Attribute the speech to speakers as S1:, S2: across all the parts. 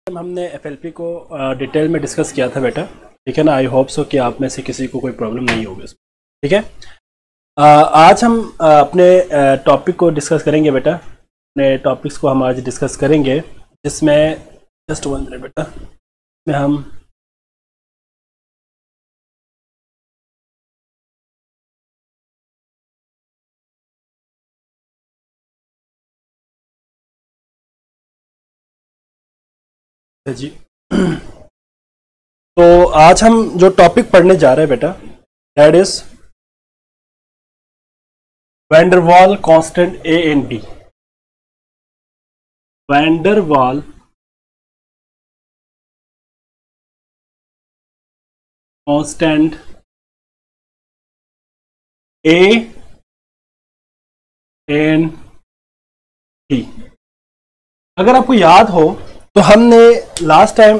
S1: हमने एफएलपी को डिटेल में डिस्कस किया था बेटा, ठीक है ना। आई होप सो कि आप में से किसी को कोई प्रॉब्लम नहीं होगी इसमें, ठीक है। आज हम अपने टॉपिक को डिस्कस करेंगे बेटा। अपने टॉपिक्स को हम आज डिस्कस करेंगे जिसमें जस्ट 1 मिनट बेटा, में हम जी तो आज हम जो टॉपिक पढ़ने जा रहे हैं बेटा, that is van der Waals constant a and b. Van der Waals constant a and b. अगर आपको याद हो तो हमने लास्ट टाइम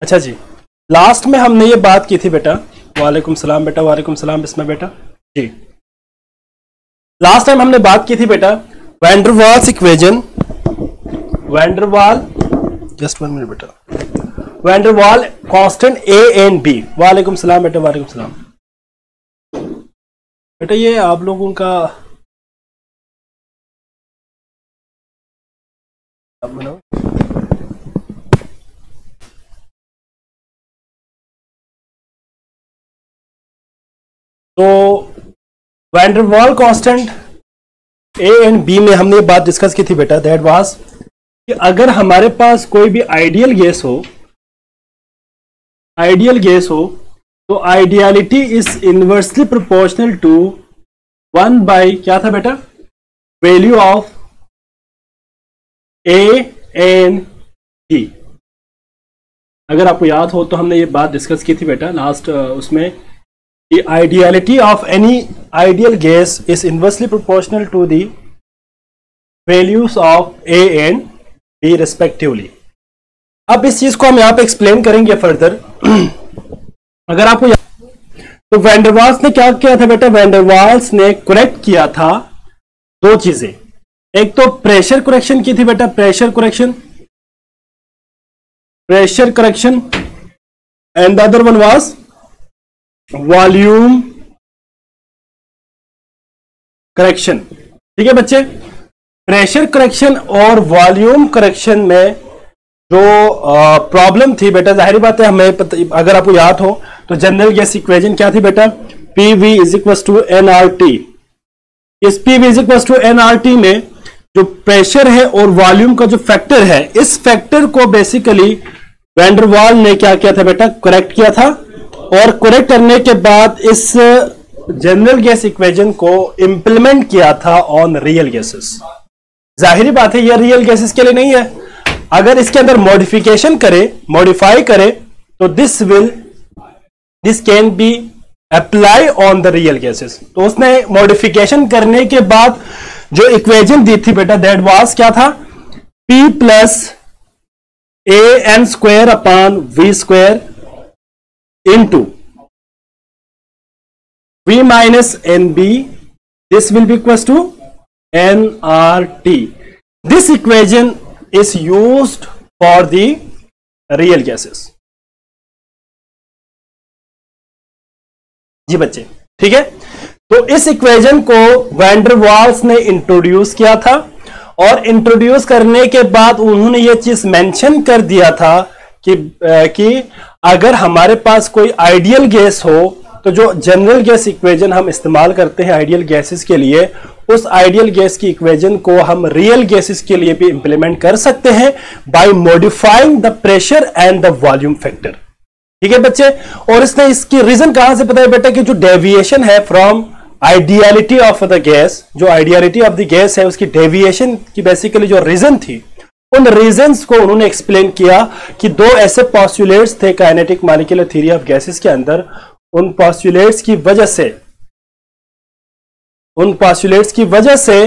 S1: अच्छा जी, लास्ट में हमने ये बात की थी बेटा। वालेकुम सलाम बेटा, वालेकुम सलाम बिस्मा बेटा जी। लास्ट टाइम हमने बात की थी बेटा van der Waals equation, van der वाल जस्ट 1 मिनट बेटा, van der Waals constant a and B. वालेकुम सलाम बेटा, वालेकुम सलाम बेटा। ये आप लोगों का तो van der Waals constant a and B में हमने ये बात डिस्कस की थी बेटा, दैट वाज कि अगर हमारे पास कोई भी आइडियल गैस हो, आइडियल गैस हो, तो ideality is inversely proportional to 1 by क्या था बेटा, value of a and b. अगर आपको याद हो तो हमने ये बात डिस्कस की थी बेटा लास्ट उसमें कि ideality of any ideal gas is inversely proportional to the values of a and b respectively. अब इस चीज को हम यहां पे एक्सप्लेन करेंगे फर्दर। अगर आपको तो वैन डर वाल्स ने क्या किया था बेटा, वैन डर वाल्स ने करेक्ट किया था 2 चीजें। एक तो प्रेशर करेक्शन की थी बेटा, pressure correction, pressure correction, and the other one was volume correction. ठीक है बच्चे, प्रेशर करेक्शन और वॉल्यूम करेक्शन में जो प्रॉब्लम थी बेटा, जाहिर बात है हमें अगर आपको याद हो तो जनरल गैस इक्वेशन क्या थी बेटा, PV is equal to nRT। इस PV is equal to nRT में जो प्रेशर है और वॉल्यूम का जो फैक्टर है, इस फैक्टर को बेसिकली वैन डर वाल ने क्या किया था बेटा, करेक्ट किया था। और करेक्ट करने के बाद इस जनरल गैस इक्वेशन को इंप्लीमेंट किया था ऑन रियल गैसेस। जाहिर बात है यह रियल गैसेस के लिए नहीं है। अगर इसके अंदर मॉडिफिकेशन करे, मॉडिफाई करे, तो this can be apply on the real gases. तो उसने मॉडिफिकेशन करने के बाद जो इक्वेशन दी थी बेटा, दैट वाज क्या था, P plus a n square upon v square into V minus NB, this will be equals to nRT. This equation is used for the real gases. जी बच्चे, ठीक है। तो इस इक्वेशन को वैन डर वाल्स ने introduce किया था, और इंट्रोड्यूस करने के बाद उन्होंने ये चीज मेंशन कर दिया था कि अगर हमारे पास कोई आइडियल गैस हो, तो जो जनरल गैस इक्वेशन हम इस्तेमाल करते हैं आइडियल गैसेस के लिए, उस आइडियल गैस की इक्वेशन को हम रियल गैसेस के लिए भी इंप्लीमेंट कर सकते हैं by modifying the pressure and the volume factor. ठीक है बच्चे। और इसने इसकी रीजन कहां से पता है बेटा, कि जो डेविएशन है from ideality of the gas, जो आइडियलिटी ऑफ द गैस है उसकी डेविएशन की बेसिकली जो रीजन थी, उन रीजंस को उन्होंने एक्सप्लेन किया कि 2 ऐसे पॉस्टुलेट्स थे kinetic molecular theory of gases के अंदर। उन पॉस्टुलेट्स की वजह से,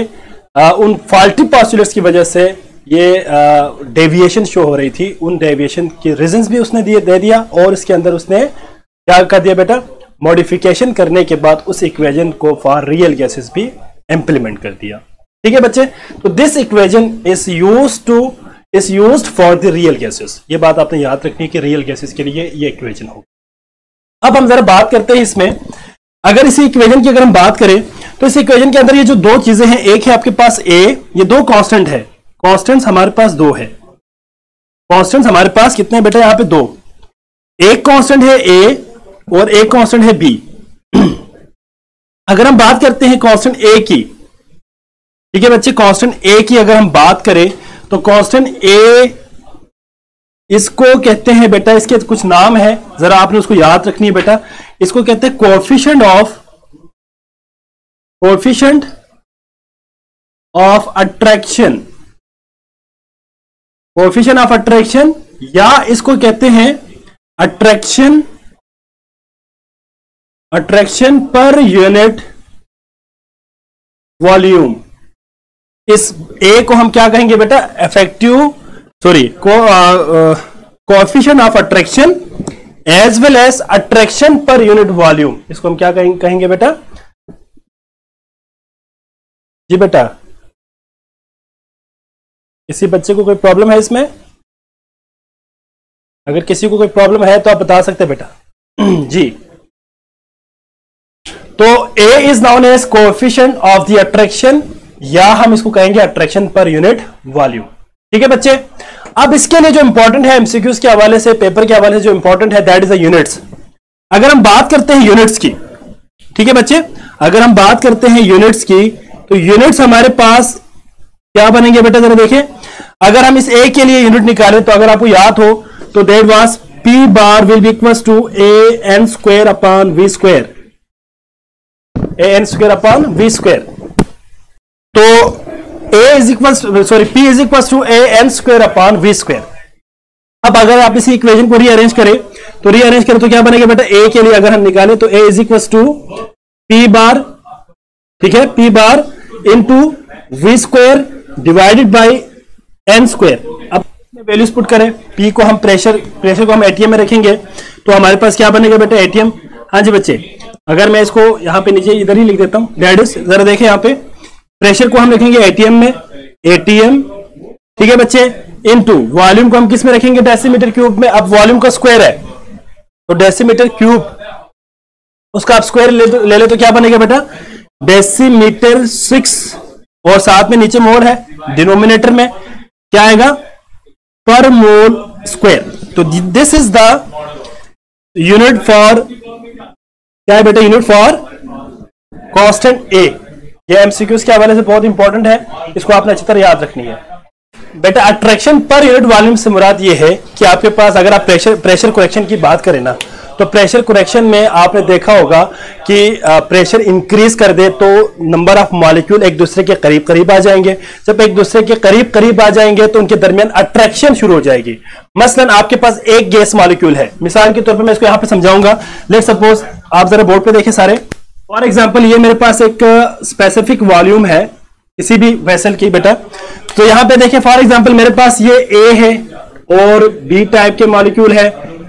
S1: उन फॉल्टी पॉस्टुलेट्स की वजह से ये डेविएशन शो हो रही थी। उन डेविएशन के रीजंस भी उसने दे दिया, और इसके अंदर उसने क्या कर दिया बेटा, मॉडिफिकेशन करने के बाद उस इक्वेशन को फॉर रियल गैसेस भी इंप्लीमेंट कर दिया। ठीक है बच्चे, तो this equation is used for the real gases. ये बात आपने याद रखनी है कि रियल गैसेस के लिए ये इक्वेशन होगी। अब हम जरा बात करते हैं इसमें, अगर इसी इक्वेशन की अगर हम बात करें तो इस इक्वेशन के अंदर ये जो दो चीजें हैं, एक है आपके पास ए, ये दो कांस्टेंट है, कांस्टेंट्स हमारे पास दो है, कांस्टेंट्स हमारे पास कितने बेटा यहां पे दो, एक कांस्टेंट है ए और एक कांस्टेंट है बी। अगर हम बात करते हैं कांस्टेंट ए की, ठीक है बच्चे, कांस्टेंट ए की अगर हम बात करें तो कांस्टेंट ए इसको कहते हैं बेटा, इसके कुछ नाम है, जरा आपने उसको याद रखनी है बेटा। इसको कहते हैं coefficient of attraction, coefficient of attraction, या इसको कहते हैं अट्रैक्शन पर यूनिट वॉल्यूम। इस ए को हम क्या कहेंगे बेटा, coefficient of attraction as well as attraction per unit volume. इसको हम क्या कहेंगे बेटा, जी बेटा, किसी बच्चे को कोई प्रॉब्लम है इसमें? अगर किसी को कोई प्रॉब्लम है तो आप बता सकते हैं बेटा। जी, तो A is known as coefficient of the attraction, या हम इसको कहेंगे अट्रैक्शन पर यूनिट वॉल्यूम। ठीक है बच्चे, अब इसके लिए जो इंपॉर्टेंट है एमसीक्यूज के हवाले से, पेपर के हवाले से जो इंपॉर्टेंट है दैट इज द यूनिट्स। अगर हम बात करते हैं यूनिट्स की, ठीक है बच्चे, अगर हम बात करते हैं यूनिट्स की, तो यूनिट्स हमारे पास क्या बनेंगे बेटा, जरा देखें। अगर हम इस ए के लिए यूनिट निकालें तो अगर आपको याद हो तो that was P bar will be equals to a n square upon v square, a n square upon v square. तो P is equals to a n square upon v square. अब अगर आप इसी इक्वेशन को rearrange करें तो क्या बनेगा बेटा, ए के लिए अगर हम निकालें तो A is equals to P bar, ठीक है, P bar into V square divided by N square. अब वैल्यूज पुट करें, पी को हम प्रेशर को हम एटीएम में रखेंगे तो हमारे पास क्या बनेगा बेटा, एटीएम। हाँ जी बच्चे, अगर मैं इसको यहां पे नीचे इधर ही लिख देता हूं, दैट इज, जरा देखें यहां पे प्रेशर को हम रखेंगे एटीएम में, एटीएम, ठीक है बच्चे, इनटू वॉल्यूम को हम किस में रखेंगे, डेसीमीटर क्यूब में। अब वॉल्यूम का स्क्वायर है तो डेसीमीटर क्यूब, उसका आप स्क्वायर ले ले तो क्या बनेगा बेटा, डेसीमीटर 6, और साथ में नीचे मोल है, डिनोमिनेटर में क्या आएगा, पर मोल स्क्वायर। तो this is the unit for, क्या है बेटा, यूनिट फॉर कांस्टेंट ए। ये एमसीक्यूज के हवाले से बहुत इंपॉर्टेंट है, इसको आपने अच्छी तरह याद रखनी है बेटा। अट्रैक्शन पर यूनिट वॉल्यूम से मुराद ये है कि आपके पास अगर आप प्रेशर करेक्शन की बात करें ना, तो प्रेशर करेक्शन में आपने देखा होगा कि प्रेशर इंक्रीज कर दे तो नंबर ऑफ मॉलिक्यूल एक दूसरे के करीब करीब आ जाएंगे। जब एक दूसरे के करीब करीब आ जाएंगे तो उनके दरमियान अट्रैक्शन शुरू हो जाएगी। मसलन आपके पास एक गैस मॉलिक्यूल है, मिसाल के तौर पर मैं इसको यहां पे समझाऊंगा। लेट सपोज आप जरा बोर्ड पे देखें सारे, फॉर एग्जाम्पल ये मेरे पास एक स्पेसिफिक वॉल्यूम है किसी भी वेसल की बेटा, तो यहां पे देखें फॉर एग्जांपल मेरे पास ये ए है और बी टाइप के मॉलिक्यूल है,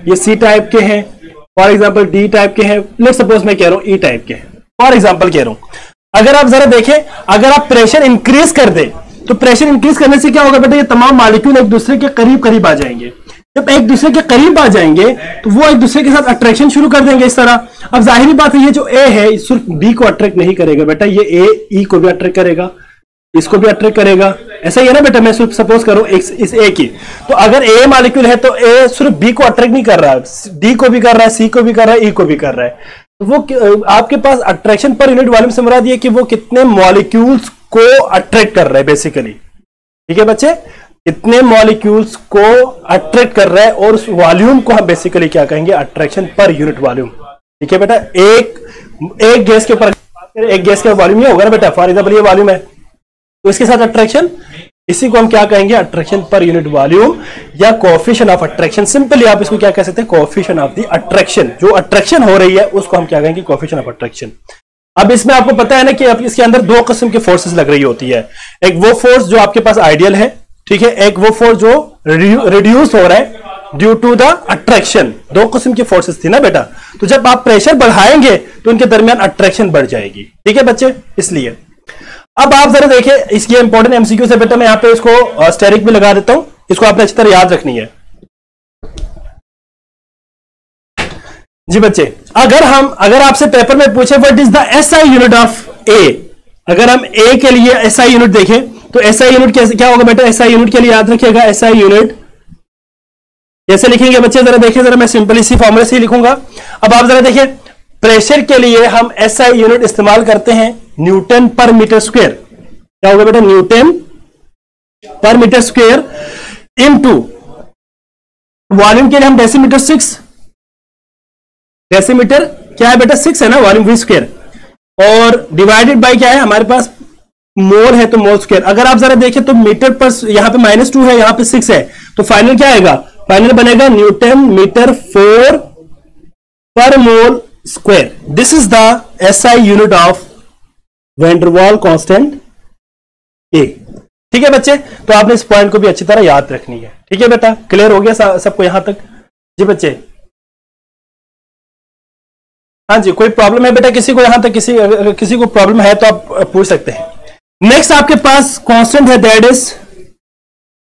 S1: ये सी टाइप के हैं, फॉर एग्जांपल डी टाइप के हैं, लेट सपोज मैं कह रहा हूं ई टाइप के हैं, फॉर एग्जांपल कह रहा हूं। अगर आप जरा देखें, अगर आप प्रेशर इंक्रीज कर दें तो प्रेशर इंक्रीज करने से क्या होगा बेटा, ये तमाम मॉलिक्यूल एक दूसरे के करीब करीब आ जाएंगे। जब एक दूसरे के करीब आ जाएंगे तो वो एक दूसरे के साथ अट्रैक्शन शुरू कर देंगे इस तरह। अब जाहिर बात है ये जो ए है सिर्फ बी को अट्रैक्ट नहीं करेगा बेटा, ये ए ई को भी अट्रैक्ट करेगा, इसको भी अट्रैक्ट करेगा, ऐसा ही है ना बेटा। मैं सिर्फ सपोज करूं इस ए की, तो अगर ए मॉलिक्यूल है तो ए सिर्फ बी को अट्रैक्ट नहीं कर रहा है, डी को भी कर रहा है, सी को भी कर रहा है, ई को भी कर रहा है। तो वो आपके पास अट्रैक्शन पर यूनिट वॉल्यूम से मुराद ये कि वो कितने मॉलिक्यूल्स को अट्रैक्ट कर रहा है बेसिकली, ठीक है बच्चे, कितने मॉलिक्यूल्स को अट्रैक्ट कर रहा है, और उस वॉल्यूम को हम बेसिकली क्या कहेंगे, अट्रैक्शन पर यूनिट वॉल्यूम, ठीक है बेटा। एक गैस के ऊपर बात करें, एक गैस का वॉल्यूम ये होगा ना बेटा, फॉर एग्जांपल ये वॉल्यूम है तो इसके साथ अट्रैक्शन, इसी को हम क्या कहेंगे, अट्रैक्शन पर यूनिट वॉल्यूम या कोएफिशिएंट ऑफ अट्रैक्शन। सिंपली आप इसको क्या कह सकते हैं, कोएफिशिएंट ऑफ द अट्रैक्शन। जो अट्रैक्शन हो रही है उसको हम क्या कहेंगे, कोएफिशिएंट ऑफ अट्रैक्शन। अब इसमें आपको पता है ना कि इसके अंदर दो किस्म की फोर्सेस लग रही होती है, एक वो फोर्स जो आपके पास आइडियल है, ठीक है, एक वो फोर्स जो रिड्यूस हो रहा है, ड्यू टू द अट्रैक्शन। दो किस्म की फोर्सेस थी ना बेटा, तो जब आप प्रेशर बढ़ाएंगे तो उनके दरमियान अट्रैक्शन बढ़ जाएगी। ठीक है बच्चे, इसलिए अब आप जरा देखिए, इसकी इंपॉर्टेंट एमसीक्यू से बेटा मैं यहां पे इसको स्टेरिक भी लगा देता हूं, इसको आपने अच्छी तरह याद रखनी है। जी बच्चे, अगर आपसे पेपर में पूछे what is the SI unit of A, अगर हम ए के लिए एसआई यूनिट देखें तो एसआई यूनिट कैसे क्या होगा बेटा? एसआई यूनिट के लिए याद रखिएगा, एसआई यूनिट कैसे लिखेंगे बच्चे? जरा देखिए, जरा मैं सिंपल इसी फॉर्मूले से ही लिखूंगा। अब आप जरा देखिए, प्रेशर के लिए हम एसआई यूनिट इस्तेमाल करते हैं न्यूटन पर मीटर स्क्वायर। क्या होगा बेटा? न्यूटन पर मीटर स्क्वायर इनटू वॉल्यूम के लिए हम डेसीमीटर 6, डेसीमीटर क्या है बेटा? 6 है ना, वॉल्यूम वी स्क्वायर, और डिवाइडेड बाय क्या है हमारे पास? मोल है तो मोल स्क्वायर। अगर आप जरा देखें तो मीटर पर यहां पे -2 है, यहां पे 6 है, तो फाइनल क्या आएगा? फाइनल बनेगा न्यूटन मीटर 4 पर mole square. This is the SI unit of van der Waals constant ए। ठीक है बच्चे, तो आपने इस पॉइंट को भी अच्छी तरह याद रखनी है। ठीक है बेटा, क्लियर हो गया सबको यहां तक? जी बच्चे, हाँ जी, कोई प्रॉब्लम है बेटा किसी को यहां तक? किसी को प्रॉब्लम है तो आप पूछ सकते हैं। नेक्स्ट आपके पास कांस्टेंट है, that is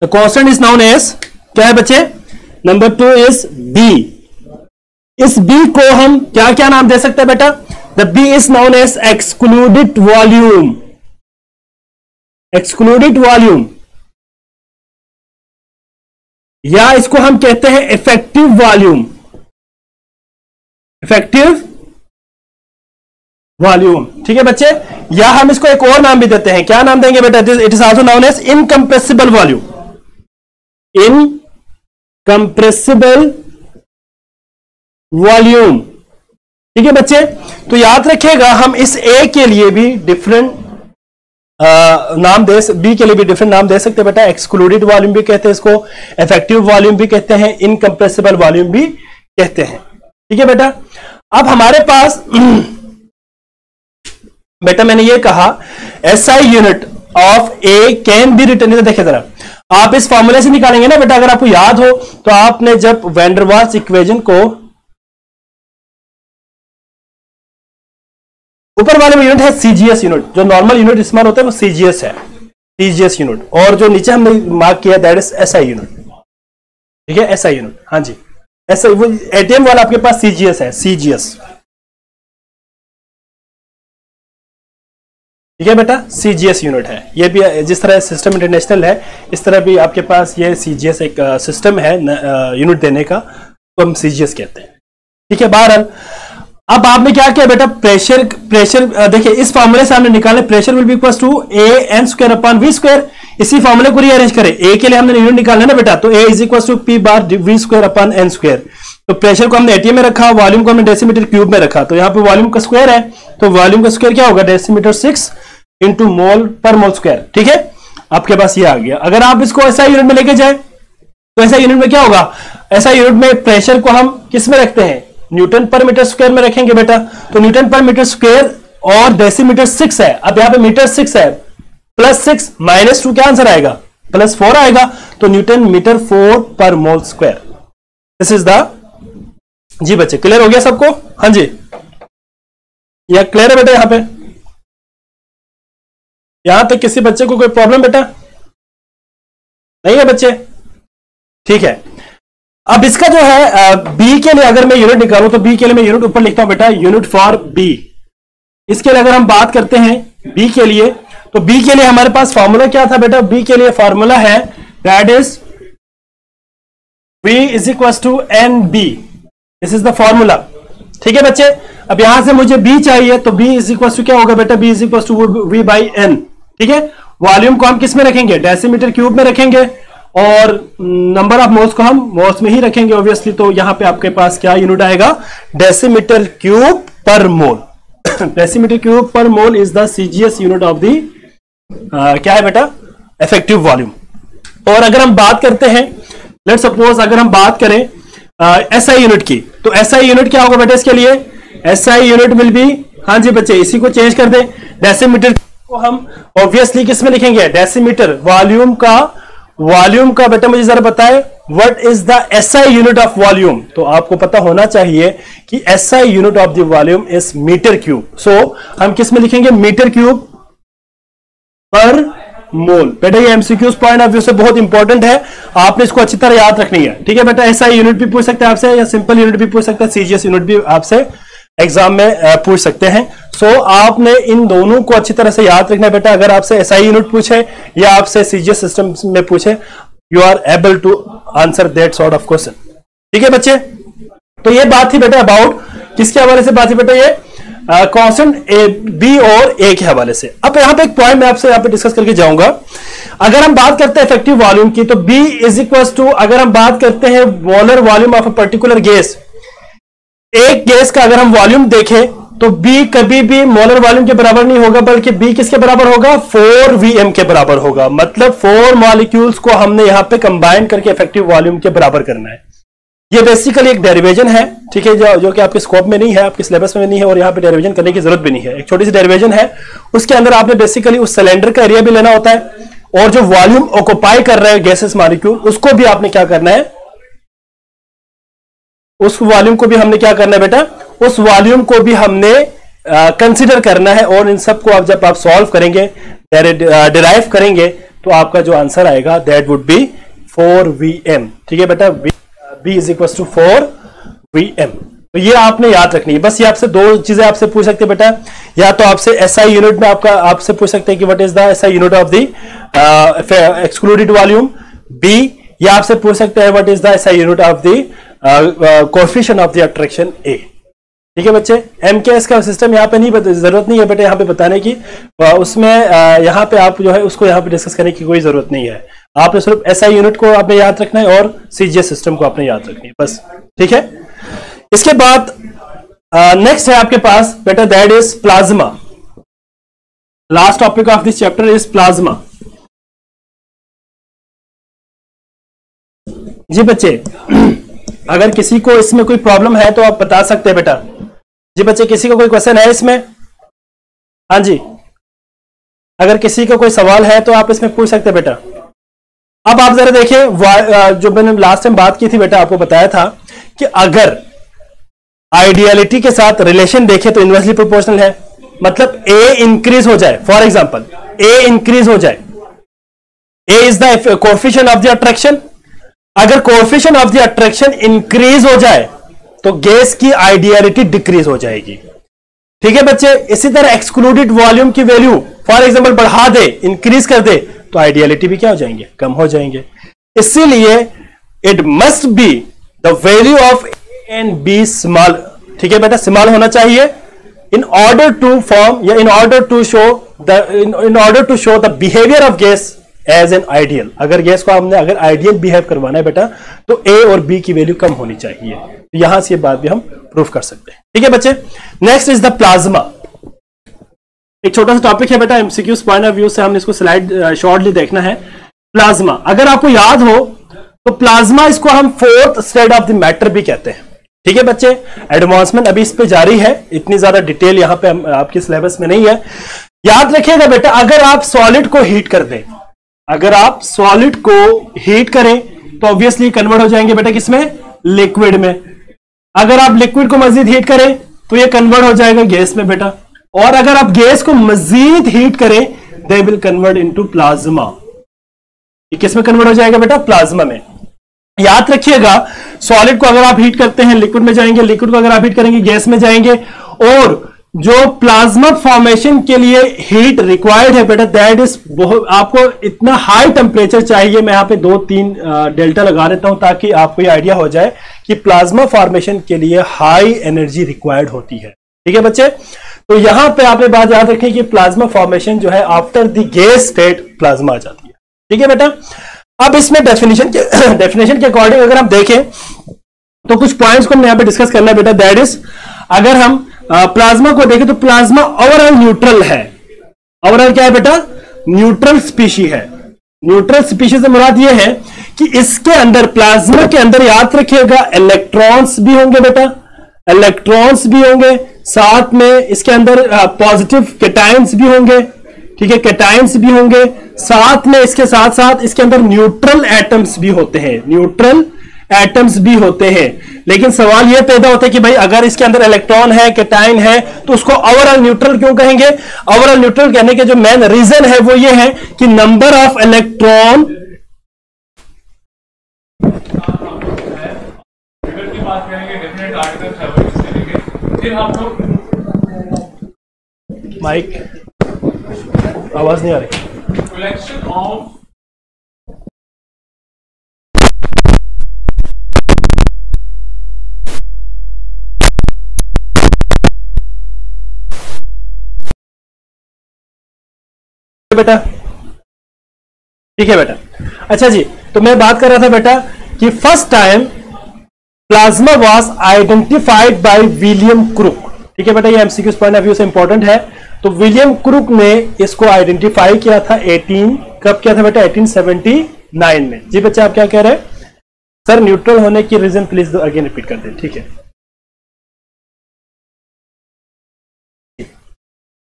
S1: the constant is known as क्या है बच्चे? Number 2 is b. इस बी को हम क्या क्या नाम दे सकते हैं बेटा? The b is known as excluded volume, excluded volume, या इसको हम कहते हैं इफेक्टिव वॉल्यूम, इफेक्टिव वॉल्यूम। ठीक है बच्चे, या हम इसको एक और नाम भी देते हैं, क्या नाम देंगे बेटा? It is also known as incompressible volume, incompressible volume. ठीक है बच्चे, तो याद रखिएगा हम इस ए के लिए भी डिफरेंट नाम दे, बी के लिए भी डिफरेंट नाम दे सकते हैं बेटा। एक्सक्लूडेड वॉल्यूम भी कहते हैं इसको, इफेक्टिव वॉल्यूम भी कहते हैं, इनकंप्रेसिबल वॉल्यूम भी कहते हैं। ठीक है बेटा, अब हमारे पास बेटा मैंने ये कहा SI unit of a can be written, देखिए जरा आप इस फॉर्मूले से निकालेंगे ना बेटा, अगर आपको याद हो तो आपने जब वैन डर वाल्स इक्वेशन को, ऊपर वाले में यूनिट है सीजीएस यूनिट, जो नॉर्मल यूनिट इस्तेमाल होता है वो सीजीएस है, सीजीएस यूनिट, और जो नीचे हमने मार्क किया दैट इज एसआई यूनिट। ठीक है, एसआई यूनिट, हाँ जी, ऐसा वो एटीएम वाला आपके पास सीजीएस है, सीजीएस। ठीक है बेटा, सीजीएस यूनिट है ये भी, जिस तरह सिस्टम इंटरनेशनल है इस तरह भी आपके पास ये सीजीएस एक सिस्टम है यूनिट देने का, तो हम सीजीएस कहते हैं। ठीक है, बहरहाल अब आपने क्या किया बेटा? प्रेशर देखिए इस फॉर्मूले से हमने निकाले, pressure will be equal to a n square upon v square. इसी फॉर्मूले को रीअरेंज करें, ए के लिए हमने यूनिट निकालना है ना बेटा, तो A is equal to P bar V square upon N square. तो प्रेशर को हमने एटीएम में रखा, वॉल्यूम को हमने डेसीमीटर क्यूब में रखा, तो यहाँ पे वॉल्यूम का स्क्वायर है, तो वॉल्यूम का स्क्वायर क्या होगा? डेसीमीटर 6 इंटू मोल पर मोल स्क्वायर। ठीक है, आपके पास ये आ गया। अगर आप इसको ऐसा यूनिट में लेके जाए तो ऐसा यूनिट में क्या होगा? ऐसा यूनिट में प्रेशर को हम किस में रखते हैं? न्यूटन पर मीटर स्क्वायर में रखेंगे बेटा, तो न्यूटन पर मीटर स्क्वायर और डेसीमीटर 6 है। अब यहां पे मीटर 6 है, +6 -2 क्या आंसर आएगा? +4 आएगा, तो न्यूटन मीटर 4 पर mole square. This is the, जी बच्चे क्लियर हो गया सबको? हाँ जी, यह क्लियर है बेटा? यहां पे यहां तक किसी बच्चे को कोई प्रॉब्लम बेटा नहीं है बच्चे? ठीक है, अब इसका जो है बी के लिए अगर मैं यूनिट निकालूं तो बी के लिए मैं यूनिट ऊपर लिखता हूं बेटा, यूनिट फॉर बी। इसके लिए अगर हम बात करते हैं बी के लिए, तो बी के लिए हमारे पास फॉर्मूला क्या था बेटा? बी के लिए फॉर्मूला है that is V is equal to n b, this is the formula. ठीक है बच्चे, अब यहां से मुझे B चाहिए, तो B इज इक्वल टू क्या होगा बेटा? B is equal to V by n. ठीक है, वॉल्यूम को हम किस में रखेंगे? डेसीमीटर क्यूब में रखेंगे, और नंबर ऑफ मोल्स को हम मोल्स में ही रखेंगे ऑब्वियसली, तो यहां पे आपके पास क्या यूनिट आएगा? डेसीमीटर क्यूब पर मोल। डेसीमीटर क्यूब पर mole is the CGS unit of the क्या है बेटा? Effective volume. और अगर हम बात करते हैं, लेट्स सपोज अगर हम बात करें एसआई यूनिट की, तो एसआई यूनिट क्या होगा बेटा इसके लिए? एसआई यूनिट विल बी, हाँ जी बच्चे इसी को चेंज कर दें, डेसीमीटर को हम ऑब्वियसली किस में लिखेंगे? डेसीमीटर वॉल्यूम का वॉल्यूम का बेटा मुझे जरा बताए, what is the SI unit of volume? तो आपको पता होना चाहिए कि SI unit of the volume is meter cube. So हम किस में लिखेंगे? मीटर क्यूब पर मोल। बेटा ये एमसीक्यूज पॉइंट ऑफ व्यू से बहुत इंपॉर्टेंट है, आपने इसको अच्छी तरह याद रखनी है। ठीक है बेटा, एसआई यूनिट भी पूछ सकते हैं आपसे, या सिंपल यूनिट भी पूछ सकते हैं, सीजीएस यूनिट भी आपसे एग्जाम में पूछ सकते हैं। सो आपने इन दोनों को अच्छी तरह से याद रखना है बेटा। अगर आपसे एसआई यूनिट पूछे या आपसे सीजीएस सिस्टम में पूछे, you are able to answer that sort of question. ठीक है बच्चे, तो ये बात थी बेटा अबाउट किसके हवाले से बात थी बेटा? ये कांस्टेंट ए बी और ए के हवाले से। अब यहां पे एक पॉइंट मैं आपसे यहां पे डिस्कस करके जाऊंगा। अगर हम बात करते हैं इफेक्टिव वॉल्यूम की, तो बी इज इक्वल टू, अगर हम बात करते हैं molar volume of a particular gas, एक गैस का अगर हम वॉल्यूम देखें तो बी कभी भी मोलर वॉल्यूम के बराबर नहीं होगा, बल्कि बी किसके बराबर होगा? 4Vm के बराबर होगा। मतलब 4 मॉलिक्यूल्स को हमने यहां पे कंबाइन करके इफेक्टिव वॉल्यूम के बराबर करना है। ये बेसिकली एक डेरिवेशन है, ठीक है, जो कि आपके स्कोप में नहीं है, आपके सिलेबस में नहीं है, और यहां पे डेरिवेशन करने की जरूरत भी नहीं है। एक छोटी सी डेरिवेशन है, उसके अंदर आपने बेसिकली उस सिलेंडर का एरिया भी लेना होता है, और जो वॉल्यूम ऑक्युपाई कर रहे हैं गैसेस मॉलिक्यूल, उसको भी आपने क्या करना है? उस वॉल्यूम को भी हमने क्या करना है बेटा? उस वॉल्यूम को भी हमने कंसिडर करना है, और इन सबको आप जब आप सॉल्व करेंगे, डिराइव करेंगे, तो आपका जो आंसर आएगा दैट वुड बी 4Vm। ठीक है बेटा, B is equal to 4Vm। तो ये आपने याद रखनी है। बस ये आपसे दो चीजें आपसे पूछ सकते हैं बेटा, या तो आपसे एसआई यूनिट में आपसे पूछ सकते हैं कि what is the SI unit of the excluded volume, B, या आपसे पूछ सकते हैं what is the SI unit of the coefficient of the attraction A. ठीक है बच्चे, एमकेएस का सिस्टम यहाँ पे नहीं जरूरत नहीं है बेटा यहाँ पे बताने की, उसमें यहाँ पे आप जो है उसको यहाँ पे डिस्कस करने की कोई जरूरत नहीं है। आपने सिर्फ एसआई यूनिट को आपने याद रखना है और सीजीएस सिस्टम को आपने याद रखनी है, बस। ठीक है, इसके बाद नेक्स्ट है आपके पास बेटा, that is plasma. Last topic of this chapter is plasma. जी बच्चे, अगर किसी को इसमें कोई प्रॉब्लम है तो आप बता सकते हैं बेटा। जी बच्चे, किसी को कोई क्वेश्चन है इसमें? हाँ जी, अगर किसी का कोई सवाल है तो आप इसमें पूछ सकते हैं बेटा। अब आप जरा देखिए, जो मैंने लास्ट टाइम बात की थी बेटा, आपको बताया था कि अगर आइडियलिटी के साथ रिलेशन देखें तो इनवर्सली प्रोपोर्शनल है। मतलब ए इंक्रीज हो जाए, फॉर एग्जांपल ए इंक्रीज हो जाए, A is the coefficient of the attraction. अगर coefficient of the attraction increase हो जाए तो गैस की आइडियलिटी डिक्रीज हो जाएगी। ठीक है बच्चे, इसी तरह एक्सक्लूडेड वॉल्यूम की वैल्यू फॉर एग्जांपल बढ़ा दे, इंक्रीज कर दे, तो आइडियलिटी भी क्या हो जाएंगे? कम हो जाएंगे। इसीलिए it must be the value of a and b small. ठीक है बेटा, स्मॉल होना चाहिए इन ऑर्डर टू फॉर्म, या in order to show the behaviour of gas as an ideal. अगर गैस को हमने अगर आइडियल बिहेव करवाना है बेटा, तो ए और बी की वैल्यू कम होनी चाहिए। तो यहां से ये बात भी हम प्रूफ कर सकते हैं। ठीक है बच्चे, नेक्स्ट इज द प्लाज्मा। एक छोटा सा टॉपिक है बेटा, एमसीक्यूज पॉइंट ऑफ व्यू से हमने इसको स्लाइड शॉर्टली देखना है। प्लाज्मा, अगर आपको याद हो तो प्लाज्मा, इसको हम fourth state of the matter भी कहते हैं। ठीक है बच्चे, एडवांसमेंट अभी इस पे जारी है, इतनी ज्यादा डिटेल यहां पे आपके सिलेबस में नहीं है। याद रखिएगा बेटा, अगर आप सॉलिड को हीट कर दें, अगर आप सॉलिड को हीट करें तो ऑब्वियसली कन्वर्ट हो जाएंगे बेटा किसमें? लिक्विड में। अगर आप लिक्विड को मजीद हीट करें तो ये कन्वर्ट हो जाएगा गैस में बेटा, और अगर आप गैस को मजीद हीट करें they will convert into plasma. ये किस में कन्वर्ट हो जाएगा बेटा? प्लाज्मा में। याद रखिएगा, सॉलिड को अगर आप हीट करते हैं लिक्विड में जाएंगे, लिक्विड को अगर आप हीट करेंगे गैस में जाएंगे, और जो प्लाज्मा फॉर्मेशन के लिए हीट रिक्वायर्ड है बेटा, दैट इज आपको इतना हाई टेम्परेचर चाहिए। मैं यहां पे 2-3 डेल्टा लगा देता हूं ताकि आपको ये आइडिया हो जाए कि प्लाज्मा फॉर्मेशन के लिए हाई एनर्जी रिक्वायर्ड होती है। ठीक है बच्चे, तो यहां पे आपने बात याद रखें कि प्लाज्मा फॉर्मेशन जो है after the gas state plasma आ जाती है। ठीक है बेटा, अब इसमें डेफिनेशन के अकॉर्डिंग अगर हम देखें तो कुछ पॉइंट्स को हमने यहां पे डिस्कस करना है बेटा। दैट इज, अगर हम प्लाज्मा को देखें तो प्लाज्मा ओवरऑल न्यूट्रल है। ओवरऑल क्या है बेटा? न्यूट्रल स्पीशी है। न्यूट्रल स्पीशी से मुराद ये है कि इसके अंदर, प्लाज्मा के अंदर याद रखिएगा, इलेक्ट्रॉन्स भी होंगे बेटा, इलेक्ट्रॉन्स भी होंगे, साथ में इसके अंदर पॉजिटिव कैटायंस भी होंगे। ठीक है, कैटायंस भी होंगे, साथ में इसके साथ साथ इसके अंदर न्यूट्रल एटम्स भी होते हैं, न्यूट्रल एटम्स भी होते हैं। लेकिन सवाल यह पैदा होता है कि भाई अगर इसके अंदर इलेक्ट्रॉन है, कैटायन है, तो उसको ओवरऑल न्यूट्रल क्यों कहेंगे? ओवरऑल न्यूट्रल कहने के जो मेन रीजन है वो ये है कि नंबर ऑफ इलेक्ट्रॉन
S2: की बात करेंगे, डेफिनेट आर्टिकल्स है वो करेंगे। फिर हम लोग
S1: माइक आवाज नहीं आ रही।
S2: कलेक्शन ऑफ
S1: बेटा ठीक है बेटा। अच्छा जी, तो मैं बात कर रहा था बेटा कि first time plasma was identified by William Crook. ठीक है बेटा, ये एमसीक्यू पॉइंट ऑफ व्यू से इंपॉर्टेंट है। तो विलियम क्रुक ने इसको आइडेंटिफाई किया था कब किया था बेटा? 1879 में। जी बच्चे आप क्या कह रहे हैं? सर न्यूट्रल होने की रीजन प्लीज अगेन रिपीट कर दें। ठीक है,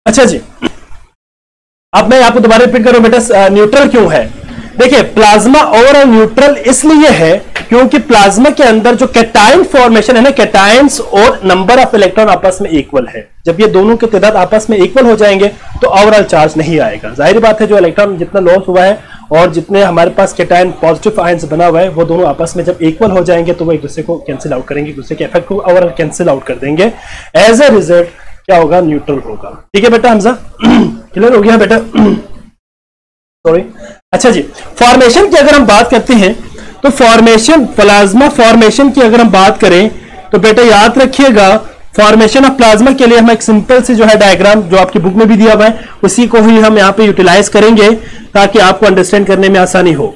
S1: अच्छा जी, अब मैं आपको दोबारा रिपीट करूं बेटा न्यूट्रल क्यों है। देखिए प्लाज्मा ओवरऑल न्यूट्रल इसलिए है क्योंकि प्लाज्मा के अंदर जो कैटायन फॉर्मेशन है ना, कैटायंस और नंबर ऑफ इलेक्ट्रॉन आपस में इक्वल है। जब ये दोनों के तादाद आपस में इक्वल हो जाएंगे तो ओवरऑल चार्ज नहीं आएगा। जाहिर बात है जो इलेक्ट्रॉन जितना लॉस हुआ है और जितने हमारे पास कैटायन पॉजिटिव आयंस बना हुआ है वो दोनों आपस में जब इक्वल हो जाएंगे तो वो एक दूसरे को कैंसिल आउट करेंगे, एक दूसरे के इफेक्ट को ओवरऑल कैंसिल आउट कर देंगे। एज ए रिजल्ट क्या होगा? न्यूट्रल होगा। ठीक है बेटा हमजा, क्लियर हो गया बेटा? सॉरी। अच्छा जी, फॉर्मेशन की अगर हम बात करते हैं तो फॉर्मेशन, प्लाज्मा फॉर्मेशन की अगर हम बात करें तो बेटा याद रखिएगा फॉर्मेशन ऑफ प्लाज्मा के लिए हम एक सिंपल सी जो है डायग्राम जो आपकी बुक में भी दिया हुआ है उसी को ही हम यहां पे यूटिलाइज करेंगे ताकि आपको अंडरस्टैंड करने में आसानी हो।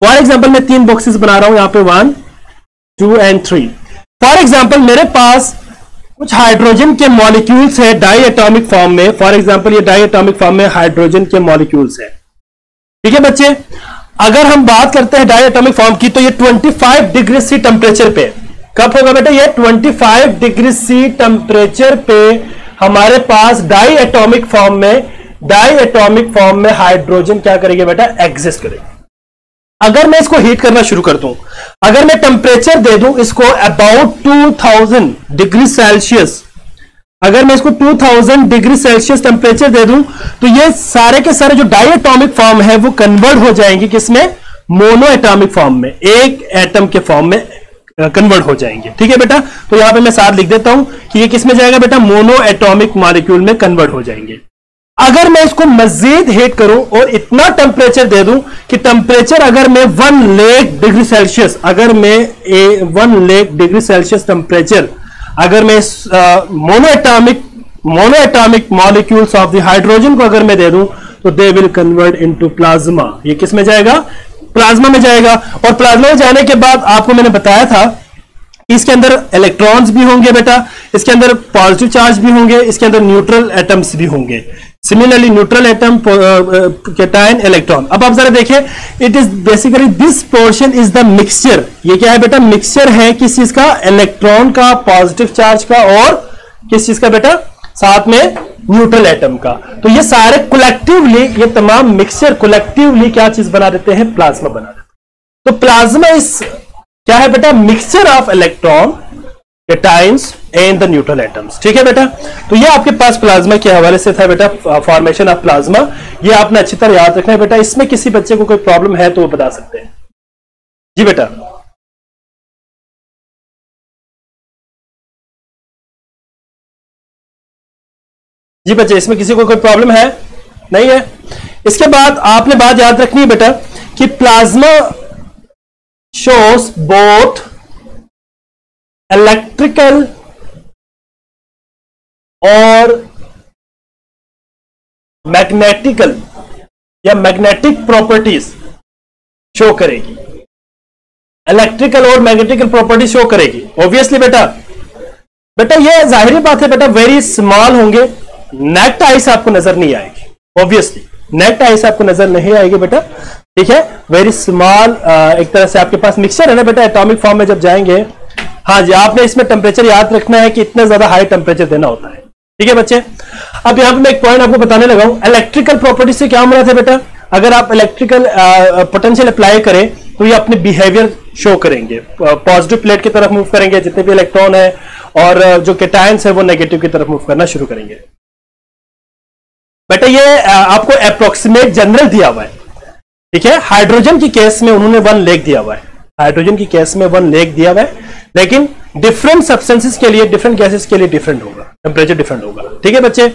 S1: फॉर एग्जांपल मैं 3 बॉक्सेस बना रहा हूं यहां पे 1, 2 एंड 3। फॉर एग्जांपल मेरे पास कुछ हाइड्रोजन के मॉलिक्यूल्स है डाई एटॉमिक फॉर्म में। फॉर एग्जांपल ये डाई एटॉमिक फॉर्म में हाइड्रोजन के मॉलिक्यूल्स है। ठीक है बच्चे, अगर हम बात करते हैं डाई एटॉमिक फॉर्म की तो ये 25 डिग्री सी टेम्परेचर पे, कब होगा बेटा? ये 25 डिग्री सी टेम्परेचर पे हमारे पास डाई एटॉमिक फॉर्म में हाइड्रोजन क्या करेंगे बेटा? एग्जिस्ट करेंगे। अगर मैं इसको हीट करना शुरू कर दूं, अगर मैं टेम्परेचर दे दूं इसको अबाउट 2000 डिग्री सेल्सियस, अगर मैं इसको 2000 डिग्री सेल्सियस टेम्परेचर दे दूं तो ये सारे के सारे जो डाई एटॉमिक फॉर्म है वो कन्वर्ट हो जाएंगे किसमें? मोनो एटॉमिक फॉर्म में, एक एटम के फॉर्म में कन्वर्ट हो जाएंगे। ठीक है बेटा, तो यहां पे मैं साथ लिख देता हूं कि ये किसमें जाएगा बेटा? मोनो एटॉमिक मॉलिक्यूल में कन्वर्ट हो जाएंगे। अगर मैं इसको मजीद हीट करूं और इतना टेम्परेचर दे दूं कि टेम्परेचर अगर मैं 1 लाख डिग्री सेल्सियस, अगर मैं 1 लाख डिग्री सेल्सियस टेम्परेचर अगर मैं mono atomic molecules of the hydrogen को अगर मैं दे दूं तो they will convert into plasma. ये किस में जाएगा? प्लाज्मा में जाएगा। और प्लाज्मा में जाने के बाद आपको मैंने बताया था इसके अंदर इलेक्ट्रॉन्स भी होंगे बेटा, इसके अंदर पॉजिटिव चार्ज भी होंगे, इसके अंदर न्यूट्रल एटम्स भी होंगे। Similarly neutral atom, cation, electron. अब आप जरा देखिए, it is basically this portion is the mixture. ये क्या है बेटा? मिक्सचर है किस चीज का? इलेक्ट्रॉन का, पॉजिटिव चार्ज का और किस चीज का बेटा? साथ में न्यूट्रल एटम का। तो ये सारे कलेक्टिवली, ये तमाम मिक्सचर कलेक्टिवली क्या चीज बना देते हैं? प्लाज्मा बना देते हैं। तो प्लाज्मा इस क्या है बेटा? Mixture of electron, cations and the neutral atoms. ठीक है बेटा, तो ये आपके पास प्लाज्मा के हवाले से था बेटा, फॉर्मेशन ऑफ प्लाज्मा। ये आपने अच्छी तरह याद रखना है बेटा। इसमें किसी बच्चे को कोई प्रॉब्लम है तो वो बता सकते हैं। जी बेटा, जी बच्चे, इसमें किसी को कोई प्रॉब्लम है? नहीं है। इसके बाद आपने बात याद रखनी है बेटा कि प्लाज्मा शोस बोथ इलेक्ट्रिकल और मैग्नेटिकल या मैग्नेटिक प्रॉपर्टीज शो करेगी। इलेक्ट्रिकल और मैग्नेटिकल प्रॉपर्टीज शो करेगी ऑब्वियसली बेटा। बेटा ये जाहिर बात है बेटा, वेरी स्मॉल होंगे, नेक्ट आइस आपको नजर नहीं आएगी। ऑब्वियसली नेक्ट आइस आपको नजर नहीं आएगी बेटा। ठीक है, वेरी स्मॉल, एक तरह से आपके पास मिक्सचर है ना बेटा, एटॉमिक फॉर्म में जब जाएंगे। हाँ जी, आपने इसमें टेम्परेचर याद रखना है कि इतना ज्यादा हाई टेम्परेचर देना होता है। ठीक है बच्चे। अब यहां पे मैं एक पॉइंट आपको बताने लगा हूं, इलेक्ट्रिकल प्रॉपर्टी से क्या मिला था बेटा, अगर आप इलेक्ट्रिकल पोटेंशियल अप्लाई करें तो ये अपने बिहेवियर शो करेंगे, पॉजिटिव प्लेट की तरफ मूव करेंगे जितने भी इलेक्ट्रॉन है, और जो कैटायंस है वो नेगेटिव की तरफ मूव करना शुरू करेंगे। बेटा ये आपको अप्रोक्सीमेट जनरल दिया हुआ है, ठीक है। हाइड्रोजन की केस में उन्होंने 1 लेख दिया हुआ है, हाइड्रोजन की केस में 1 लेख दिया हुआ है, लेकिन डिफरेंट सब्सटेंसेस के लिए, डिफरेंट गैसेस के लिए डिफरेंट होगा, टेम्परेचर डिफरेंट होगा, ठीक है बच्चे।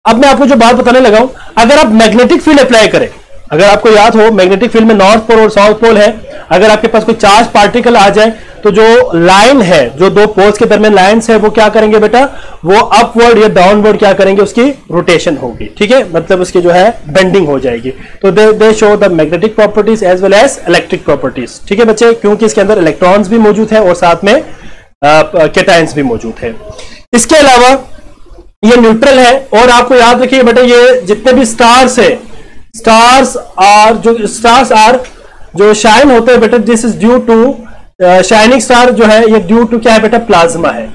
S1: अब मैं आपको जो बात बताने लगा हूं, अगर आप मैग्नेटिक फील्ड अप्लाई करें, अगर आपको याद हो मैग्नेटिक फील्ड में नॉर्थ पोल और साउथ पोल है, अगर आपके पास कोई चार्ज पार्टिकल आ जाए तो जो लाइन है, जो दो पोल्स के दरमियान लाइंस है, वो क्या करेंगे बेटा, वो अपवर्ड या डाउनवर्ड क्या करेंगे, उसकी रोटेशन होगी, ठीक है, मतलब उसकी जो है बेंडिंग हो जाएगी। तो they show the magnetic properties as well as electric properties, ठीक है बच्चे, क्योंकि इसके अंदर इलेक्ट्रॉन्स भी मौजूद है और साथ में कैटायंस भी मौजूद है। इसके अलावा ये न्यूट्रल है, और आपको याद रखिए बेटा ये जितने भी स्टार्स है, स्टार्स आर जो शाइन होते हैं बेटा, this is due to shining star जो है ये ड्यू टू क्या है बेटा, प्लाज्मा है।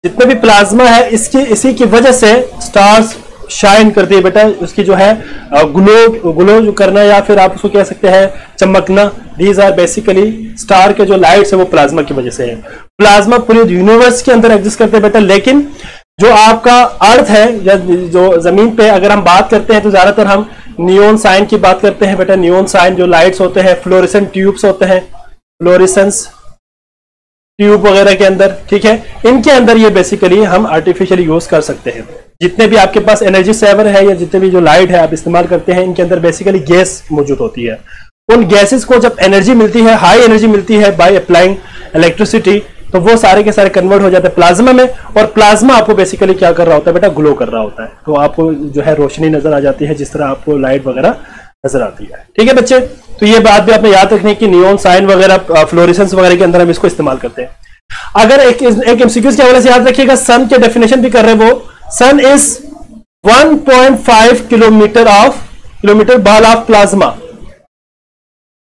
S1: जितने भी प्लाज्मा है इसी की वजह से स्टार्स शाइन करती है बेटा, उसकी जो है ग्लो जो करना, या फिर आप उसको कह सकते हैं चमकना, दीज आर बेसिकली स्टार के जो लाइट्स है वो प्लाज्मा की वजह से है। प्लाज्मा पूरे यूनिवर्स के अंदर एग्जिस्ट करते हैं बेटा, लेकिन जो आपका अर्थ है या जो जमीन पे अगर हम बात करते हैं तो ज्यादातर हम नियॉन साइन की बात करते हैं बेटा। नियॉन साइन जो लाइट्स होते हैं, फ्लोरेसेंट ट्यूब्स होते हैं, फ्लोरेसेंस ट्यूब वगैरह के अंदर, ठीक है, इनके अंदर ये बेसिकली हम आर्टिफिशियली यूज कर सकते हैं। जितने भी आपके पास एनर्जी सेवर है या जितने भी जो लाइट है आप इस्तेमाल करते हैं, इनके अंदर बेसिकली गैस मौजूद होती है। उन गैसेस को जब एनर्जी मिलती है, हाई एनर्जी मिलती है बाय अप्लाइंग इलेक्ट्रिसिटी, तो वो सारे के सारे कन्वर्ट हो जाते हैं प्लाज्मा में, और प्लाज्मा आपको बेसिकली क्या कर रहा होता है बेटा, ग्लो कर रहा होता है। तो आपको जो है रोशनी नजर आ जाती है, जिस तरह आपको लाइट वगैरह नजर आती है, ठीक है बच्चे। तो ये बात भी आपने याद रखनी कि नियॉन साइन वगैरह, फ्लोरेसेंस वगैरह के अंदर हम इसको इस्तेमाल करते हैं। अगर एक एमसीक्यूज के हवाले से याद रखिएगा, सन के डेफिनेशन भी कर रहे हैं वो, sun is 1.5 kilometer ball of plasma.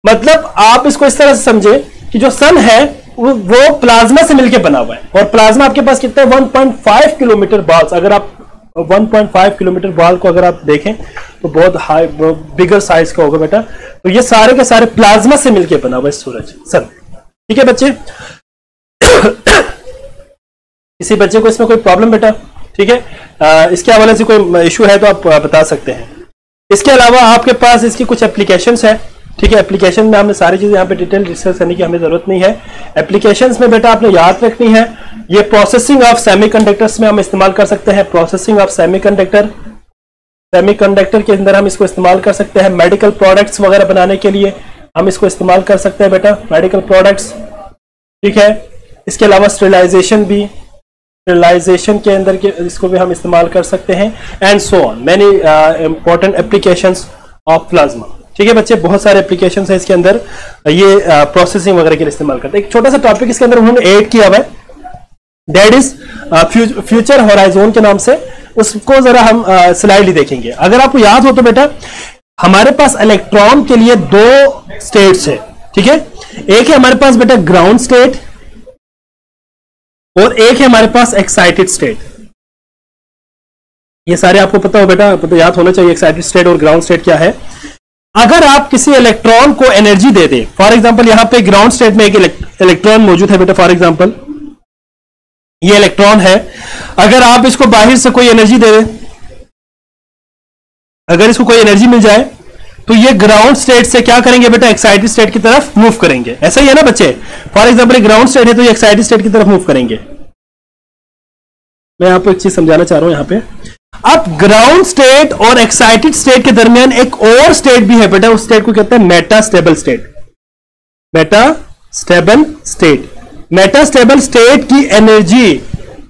S1: मतलब आप इसको इस तरह से समझे कि जो सन है वो प्लाज्मा से मिलकर बना हुआ है, और प्लाज्मा आपके पास कितना है, 1.5 किलोमीटर बॉल्स। अगर आप 1.5 किलोमीटर बॉल को अगर आप देखें तो बहुत हाई, बिगर साइज का होगा बेटा। तो ये सारे के सारे प्लाज्मा से मिलकर बना हुआ है सूरज, सन, ठीक है बच्चे। किसी बच्चे को इसमें कोई प्रॉब्लम बेटा, ठीक है, इसके हवाले से कोई इशू है तो आप बता सकते हैं। इसके अलावा आपके पास इसकी कुछ एप्लीकेशंस है, ठीक है। एप्लीकेशन में हमने सारी चीजें यहाँ पे डिटेल डिस्कस करने की हमें जरूरत नहीं है। एप्लीकेशंस में बेटा आपने याद रखनी है, ये प्रोसेसिंग ऑफ सेमीकंडक्टर्स में हम इस्तेमाल कर सकते हैं। प्रोसेसिंग ऑफ सेमीकंडक्टर के अंदर हम इसको इस्तेमाल कर सकते हैं। मेडिकल प्रोडक्ट्स वगैरह बनाने के लिए हम इसको इस्तेमाल कर सकते हैं बेटा, मेडिकल प्रोडक्ट्स, ठीक है। इसके अलावा स्टेरिलाइजेशन के अंदर के इसको भी हम इस्तेमाल कर सकते हैं, and so on many important applications of plasma, ठीक है बच्चे। बहुत सारे एप्लीकेशंस है इसके अंदर, ये प्रोसेसिंग वगैरह के लिए इस्तेमाल करते हैं। एक छोटा सा टॉपिक इसके अंदर उन्होंने ऐड किया हुआ है, दैट इज फ्यूचर होराइजन के नाम से, उसको जरा हम स्लाइडली देखेंगे। अगर आपको याद हो तो बेटा हमारे पास इलेक्ट्रॉन के लिए 2 स्टेट्स है, ठीक है। एक है हमारे पास बेटा ग्राउंड स्टेट, और एक है हमारे पास एक्साइटेड स्टेट। ये सारे आपको पता हो बेटा, तो याद होना चाहिए एक्साइटेड स्टेट और ग्राउंड स्टेट क्या है। अगर आप किसी इलेक्ट्रॉन को एनर्जी दे दें, फॉर एग्जांपल यहां पे ग्राउंड स्टेट में एक इलेक्ट्रॉन मौजूद है बेटा, फॉर एग्जांपल ये इलेक्ट्रॉन है, अगर आप इसको बाहर से कोई एनर्जी दे दें, अगर इसको कोई एनर्जी मिल जाए तो ये ग्राउंड स्टेट से क्या करेंगे बेटा, एक्साइटेड स्टेट की तरफ मूव करेंगे। ऐसा ही है ना बच्चे, फॉर एग्जांपल ग्राउंड स्टेट है तो ये एक्साइटेड स्टेट की तरफ मूव करेंगे। मैं आपको एक चीज समझाना चाह रहा हूं यहां पे। अब ग्राउंड स्टेट और एक्साइटेड स्टेट के दरमियान एक और स्टेट भी है बेटा, उस स्टेट को कहते हैं मेटास्टेबल स्टेट। मेटास्टेबल स्टेट की एनर्जी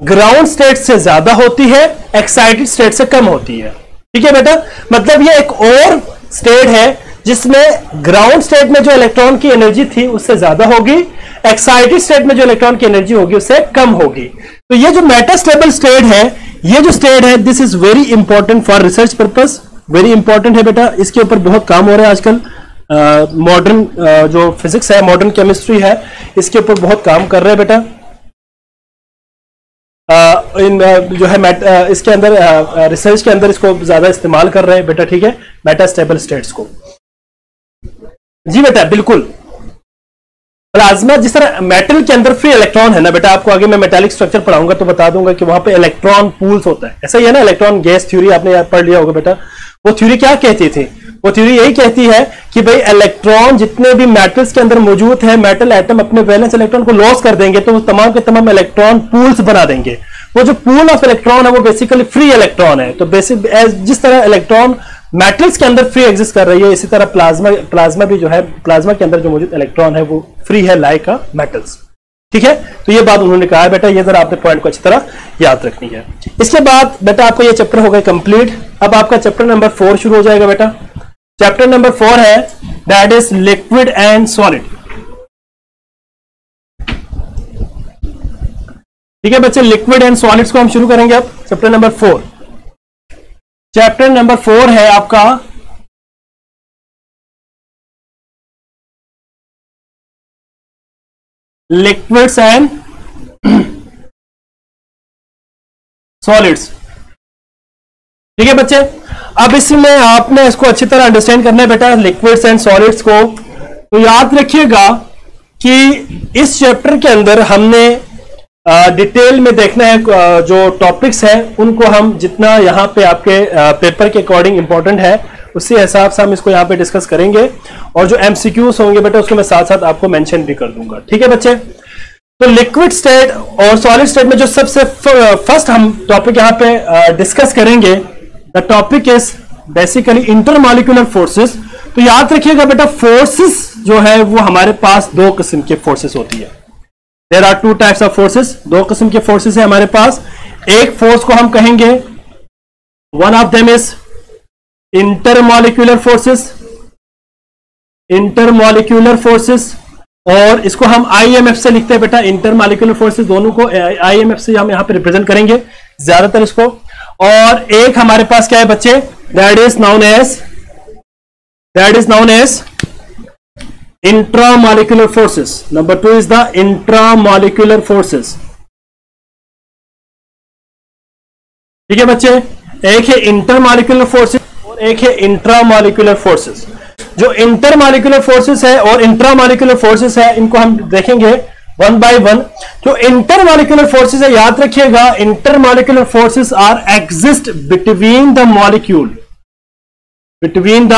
S1: ग्राउंड स्टेट से ज्यादा होती है, एक्साइटेड स्टेट से कम होती है, ठीक है बेटा। मतलब ये एक और स्टेट है जिसमें ग्राउंड स्टेट में जो इलेक्ट्रॉन की एनर्जी थी उससे ज्यादा होगी, एक्साइटेड स्टेट में जो इलेक्ट्रॉन की एनर्जी होगी उससे कम होगी। तो ये जो मेटास्टेबल स्टेट है, ये जो स्टेट है, this is very important for research purpose, very important है बेटा। इसके ऊपर बहुत काम हो रहा है आजकल, मॉडर्न जो फिजिक्स है, मॉडर्न केमिस्ट्री है, इसके ऊपर बहुत काम कर रहे हैं बेटा। जो है इसके अंदर रिसर्च के अंदर इसको ज्यादा इस्तेमाल कर रहे हैं बेटा, ठीक है, मेटास्टेबल स्टेट्स को। जी बेटा बिल्कुल, प्लाज्मा जिस तरह मेटल के अंदर फ्री इलेक्ट्रॉन है ना बेटा, आपको आगे मैं मेटालिक स्ट्रक्चर पढ़ाऊंगा तो बता दूंगा कि वहां पे इलेक्ट्रॉन पूल्स होता है, ऐसा ही है ना, इलेक्ट्रॉन गैस थ्योरी आपने पढ़ लिया होगा बेटा। वो थ्योरी क्या कहती थी? वो थ्योरी यही कहती है कि भाई इलेक्ट्रॉन जितने भी मेटल्स के अंदर मौजूद है, मेटल एटम अपने वैलेंस इलेक्ट्रॉन को लॉस कर देंगे तो वो तमाम के तमाम इलेक्ट्रॉन पूल्स बना देंगे। वो जो पूल ऑफ इलेक्ट्रॉन है वो बेसिकली फ्री इलेक्ट्रॉन है। तो बेसिक जिस तरह इलेक्ट्रॉन मेटल्स के अंदर फ्री एग्जिस्ट कर रही है, इसी तरह प्लाज्मा भी जो है, प्लाज्मा के अंदर जो मौजूद इलेक्ट्रॉन है वो फ्री है लाइक अ मेटल्स। ठीक है, तो ये बात उन्होंने कहा है बेटा, ये जरा आपने पॉइंट को अच्छी तरह याद रखनी है। इसके बाद बेटा आपका ये चैप्टर हो गया कंप्लीट। अब आपका चैप्टर नंबर 4 शुरू हो जाएगा बेटा। चैप्टर नंबर 4 है that is liquid and solid. ठीक है बच्चे, लिक्विड एंड सॉलिड्स को हम शुरू करेंगे अब चैप्टर नंबर 4। चैप्टर नंबर 4 है आपका लिक्विड्स एंड सॉलिड्स। ठीक है बच्चे, अब इसमें आपने इसको अच्छी तरह अंडरस्टैंड करना है बेटा, लिक्विड्स एंड सॉलिड्स को। तो याद रखिएगा कि इस चैप्टर के अंदर हमने डिटेल में देखना है, जो टॉपिक्स हैं उनको हम जितना यहाँ पे आपके पेपर के अकॉर्डिंग इंपॉर्टेंट है उसी हिसाब से हम इसको यहाँ पे डिस्कस करेंगे, और जो एमसीक्यूज होंगे बेटा उसको मैं साथ साथ आपको मेंशन भी कर दूंगा। ठीक है बच्चे, तो लिक्विड स्टेट और सॉलिड स्टेट में जो सबसे फर्स्ट हम टॉपिक यहाँ पे डिस्कस करेंगे, the topic is basically intermolecular forces. तो याद रखिएगा बेटा, फोर्सेस जो है वो हमारे पास दो किस्म के फोर्सेस होती है। There are two types of forces, दो किस्म के फोर्सेस है हमारे पास। एक फोर्स को हम कहेंगे, one of them is intermolecular forces, intermolecular forces, और इसको हम आईएमएफ से लिखते हैं बेटा, इंटरमॉलिक्यूलर फोर्सेस दोनों को आईएमएफ से हम यहां पे रिप्रेजेंट करेंगे ज्यादातर इसको। और एक हमारे पास क्या है बच्चे, that is known as intramolecular forces. Number 2 is the intramolecular forces. ठीक है बच्चे, एक है इंटरमॉलिक्यूलर फोर्सेस और एक है इंट्रामॉलिक्यूलर फोर्सेस। जो इंटरमॉलिक्यूलर फोर्सेस है और इंट्रामॉलिक्यूलर फोर्सेस है, इनको हम देखेंगे वन बाय वन। जो इंटरमॉलिक्यूलर फोर्सेस है, याद रखिएगा, intermolecular forces are exist between the molecule, between the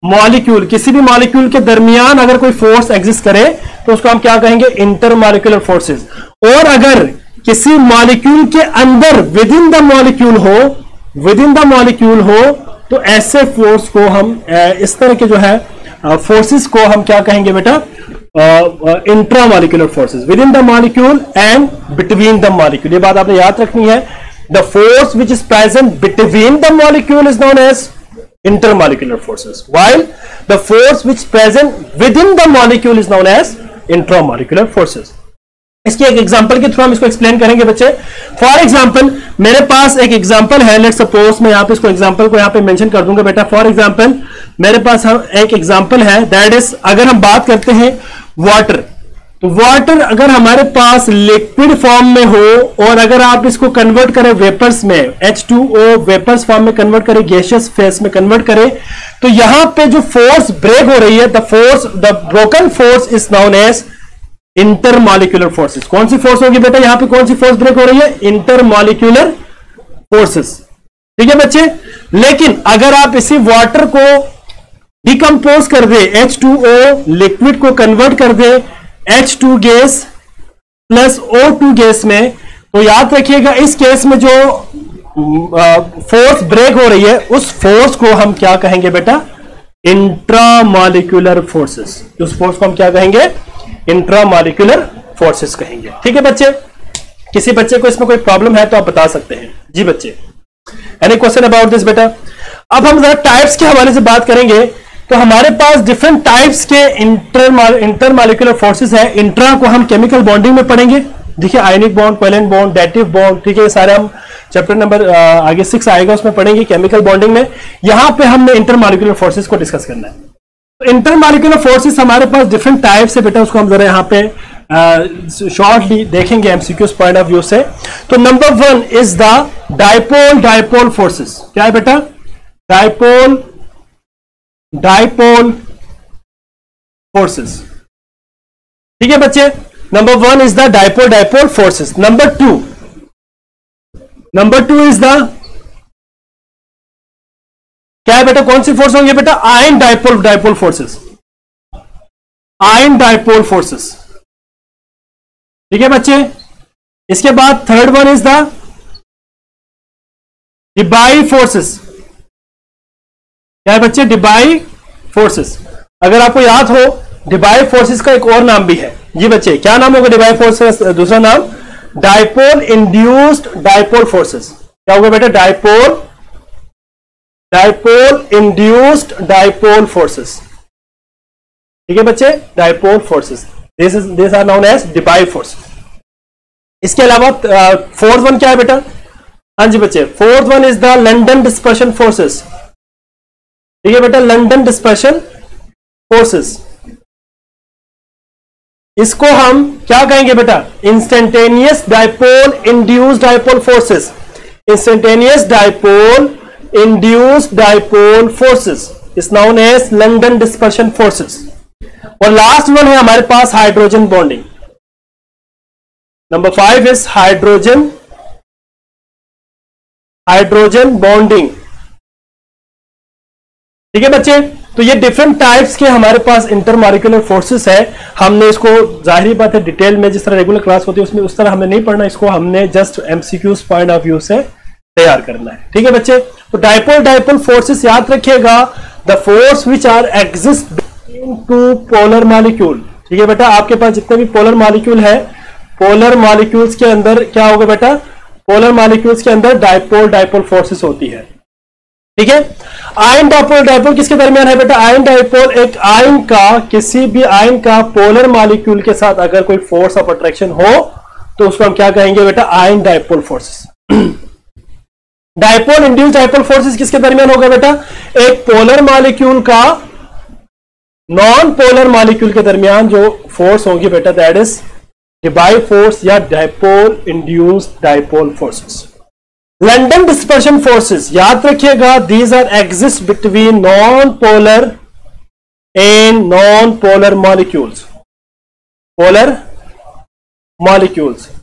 S1: molecule. किसी भी मॉलिक्यूल के दरमियान अगर कोई फोर्स एग्जिस्ट करे तो उसको हम क्या कहेंगे, इंटरमॉलिक्यूलर फोर्सेस। और अगर किसी मॉलिक्यूल के अंदर विद इन द मॉलिक्यूल हो तो ऐसे फोर्स को हम इस तरह के जो है फोर्सेस को हम क्या कहेंगे बेटा, intramolecular forces, within the molecule and between the molecule. ये बात आपने याद रखनी है। The force which is present between the molecule is known as intermolecular forces, while the force which present within the molecule is known as intramolecular forces. इसके एक example के through हम इसको एक्सप्लेन करेंगे बच्चे। फॉर एग्जांपल, मेरे पास एक example है, लेट्स सपोज मैं यहां पे इसको एग्जांपल को यहां पे मेंशन कर दूंगा बेटा। फॉर एग्जांपल मेरे पास एक एग्जांपल है, दैट इज, अगर हम बात करते हैं वाटर, तो वाटर अगर हमारे पास लिक्विड फॉर्म में हो और अगर आप इसको कन्वर्ट करें वेपर्स में, H2O वेपर्स फॉर्म में कन्वर्ट करें, गैसियस फेस में कन्वर्ट करें, तो यहां पे जो फोर्स ब्रेक हो रही है, the broken force is known as intermolecular forces. कौन सी फोर्स होगी बेटा, यहां पे कौन सी फोर्स ब्रेक हो रही है, इंटरमॉलिक्यूलर फोर्सेस। ठीक है बच्चे, लेकिन अगर आप इसी वाटर को डिकम्पोज कर दे, H2O लिक्विड को कन्वर्ट कर दे H2 gas plus O2 gas में, तो याद रखिएगा इस केस में जो फोर्स ब्रेक हो रही है उस फोर्स को हम क्या कहेंगे बेटा, इंट्रामॉलिक्यूलर फोर्सेस। उस फोर्स को हम क्या कहेंगे, इंट्रामॉलिक्यूलर फोर्सेस कहेंगे। ठीक है बच्चे, किसी बच्चे को इसमें कोई प्रॉब्लम है तो आप बता सकते हैं। जी बच्चे, एनी क्वेश्चन अबाउट दिस बेटा। अब हम जरा टाइप्स के हवाले से बात करेंगे। तो हमारे पास डिफरेंट टाइप्स के इंटरमॉलिक्यूलर फोर्सेस है। इंट्रा को हम केमिकल बॉन्डिंग में पढ़ेंगे, देखिए ionic bond, covalent bond, dative bond, ठीक है, सारे हम चैप्टर नंबर आगे 6 आएगा उसमें पढ़ेंगे केमिकल बॉन्डिंग में। यहां पे हमने इंटरमॉलिक्यूलर फोर्सेस को डिस्कस करना है। तो इंटरमॉलिक्यूलर फोर्सेस हमारे पास डिफरेंट टाइप्स है बेटा, उसको हम जरा यहाँ पे शॉर्टली देखेंगे एमसीक्यूज पॉइंट ऑफ व्यू से। तो number 1 is the dipole forces. क्या है बेटा? Dipole forces. ठीक है बच्चे, number 1 is the dipole forces. Number 2 is the क्या है बेटा? कौन सी फोर्स होंगे बेटा? Ion dipole forces. Ion dipole forces. ठीक है बच्चे, इसके बाद third one is the Debye forces. क्या है बच्चे? Debye forces. अगर आपको याद हो, डिबाई फोर्सेस का एक और नाम भी है जी बच्चे। क्या नाम होगा डिबाई फोर्सेस? दूसरा नाम डाइपोल इंड्यूस्ड डाइपोल फोर्सेस। क्या होगा बेटा? Dipole induced dipole forces. ठीक है बच्चे, dipole forces, this are known as Debye forces. इसके अलावा फोर्थ वन क्या है बेटा? हाँ जी बच्चे, fourth one is the London dispersion forces. ठीक है बेटा, लंदन डिस्पर्शन फोर्सेस। इसको हम क्या कहेंगे बेटा? Instantaneous dipole induced dipole forces. Instantaneous dipole induced dipole forces is known as London dispersion forces. और लास्ट वन है हमारे पास hydrogen bonding. Number 5 is hydrogen bonding. ठीक है बच्चे, तो ये डिफरेंट टाइप्स के हमारे पास इंटरमॉलिक्यूलर फोर्सेस है। हमने इसको जाहिर बात है डिटेल में जिस तरह रेगुलर क्लास होती है उसमें उस तरह हमें नहीं पढ़ना, इसको हमने just MCQs point of view से तैयार करना है। ठीक है बच्चे, तो डाइपोल फोर्सेस याद रखिएगा, the force which are exist between two polar molecule. ठीक है बेटा, आपके पास जितने भी पोलर मॉलिक्यूल है, पोलर मॉलिक्यूल्स के अंदर क्या होगा बेटा? पोलर मॉलिक्यूल्स के अंदर डाइपोल फोर्सेस होती है। ठीक है, आयन डाइपोल किसके दरमियान है बेटा? आयन डाइपोल एक आयन का, किसी भी आयन का पोलर मॉलिक्यूल के साथ अगर कोई फोर्स ऑफ अट्रैक्शन हो तो उसको हम क्या कहेंगे बेटा? Ion dipole forces. Dipole induced dipole forces किसके दरमियान होगा बेटा? एक पोलर मॉलिक्यूल का नॉन पोलर मॉलिक्यूल के दरमियान जो फोर्स होगी बेटा, दैट इज डिबाई फोर्स या dipole induced dipole forces. London dispersion forces याद रखिएगा, these are exist between non polar and non polar molecules.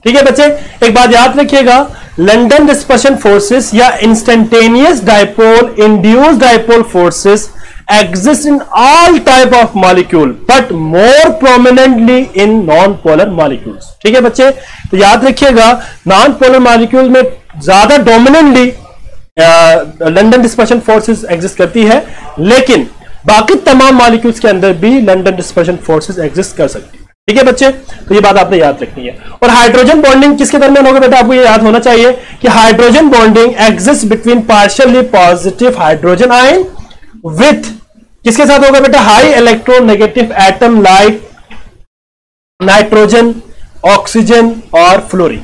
S1: ठीक है बच्चे, एक बात याद रखिएगा, लंदन डिस्पर्शन फोर्सेस या instantaneous dipole induced dipole forces exist in all type of molecule but more prominently in non-polar molecules। ठीक है बच्चे, तो याद रखिएगा नॉन पोलर मॉलिक्यूल में ज्यादा dominantly London dispersion forces exist करती है, लेकिन बाकी तमाम मॉलिक्यूल्स के अंदर भी लंदन डिस्पर्शन फोर्सेस एग्जिस्ट कर सकती है। ठीक है बच्चे, तो ये बात आपने याद रखनी है। और हाइड्रोजन बॉन्डिंग किसके दरमियान होगा बेटा? आपको ये याद होना चाहिए कि hydrogen bonding exist between partially positive hydrogen ion with किसके साथ होगा बेटा? High electronegative atom like nitrogen, oxygen और फ्लोरीन।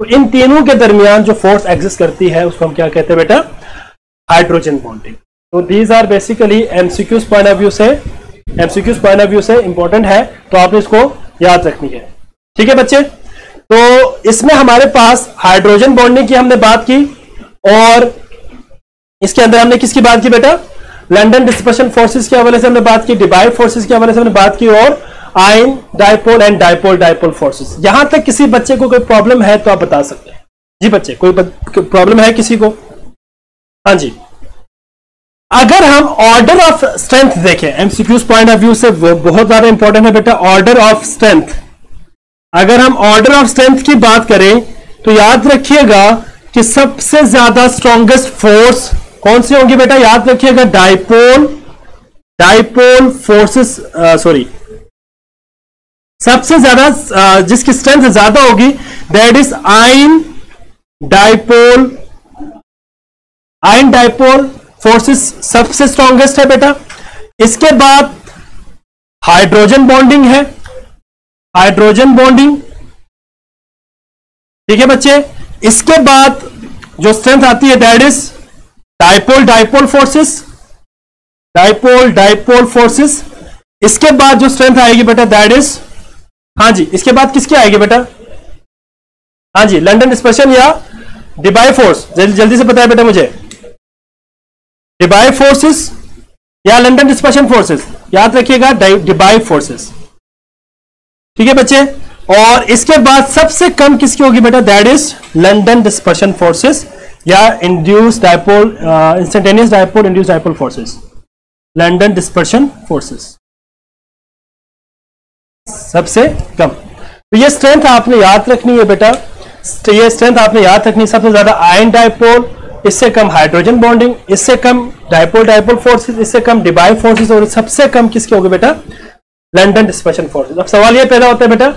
S1: तो इन तीनों के दरमियान जो फोर्स एग्जिस्ट करती है उसको हम क्या कहते हैं बेटा? Hydrogen bonding. तो these are basically MCQs point of view से इंपॉर्टेंट है, तो आपने इसको याद रखनी है। ठीक है बच्चे, तो इसमें हमारे पास हाइड्रोजन बॉन्डिंग की हमने बात की, और इसके अंदर हमने किसकी बात की बेटा? लंदन डिस्पर्शन फोर्सेस के हवाले से हमने बात की, डिबाई फोर्सेस के हवाले से हमने बात की, और ion dipole and dipole forces. यहां तक किसी बच्चे को कोई प्रॉब्लम है तो आप बता सकते हैं जी बच्चे, कोई प्रॉब्लम है किसी को? हाँ जी, अगर हम ऑर्डर ऑफ स्ट्रेंथ देखें एमसीक्यूज पॉइंट ऑफ व्यू से, बहुत ज्यादा इंपॉर्टेंट है बेटा ऑर्डर ऑफ स्ट्रेंथ। अगर हम ऑर्डर ऑफ स्ट्रेंथ की बात करें तो याद रखिएगा कि सबसे ज्यादा स्ट्रॉन्गेस्ट फोर्स कौन सी होंगी बेटा? याद रखिएगा डाइपोल फोर्सेस, सबसे ज्यादा जिसकी स्ट्रेंथ ज्यादा होगी that is ion dipole forces सबसे स्ट्रॉन्गेस्ट है बेटा। इसके बाद हाइड्रोजन बॉन्डिंग है, हाइड्रोजन बॉन्डिंग। ठीक है बच्चे, इसके बाद जो स्ट्रेंथ आती है दैट इज डाइपोल फोर्सेस। इसके बाद जो स्ट्रेंथ आएगी बेटा दैट इज हाँ जी, इसके बाद किसकी आएगी बेटा? हाँ जी, लंदन डिस्पर्शन या डिबाई फोर्स, जल्दी से बताया बेटा मुझे, डिबाई फोर्सेस या लंदन डिस्पर्शन फोर्सेस, याद रखिएगा डिबाई फोर्सेस। ठीक है बच्चे, और इसके बाद सबसे कम किसकी होगी बेटा? That is London dispersion forces या induce dipole, instantaneous dipole induce dipole forces, London dispersion forces सबसे कम। तो ये स्ट्रेंथ आपने याद रखनी है बेटा, ये स्ट्रेंथ आपने याद रखनी है। सबसे ज्यादा आयन डायपोल, इससे कम हाइड्रोजन बॉन्डिंग, इससे कम डायपोल डायपोल फोर्सेस, इससे कम डिबाई फोर्सेस, और सबसे कम किसके होगी बेटा? London dispersion forces. अब सवाल ये पैदा होता है बेटा,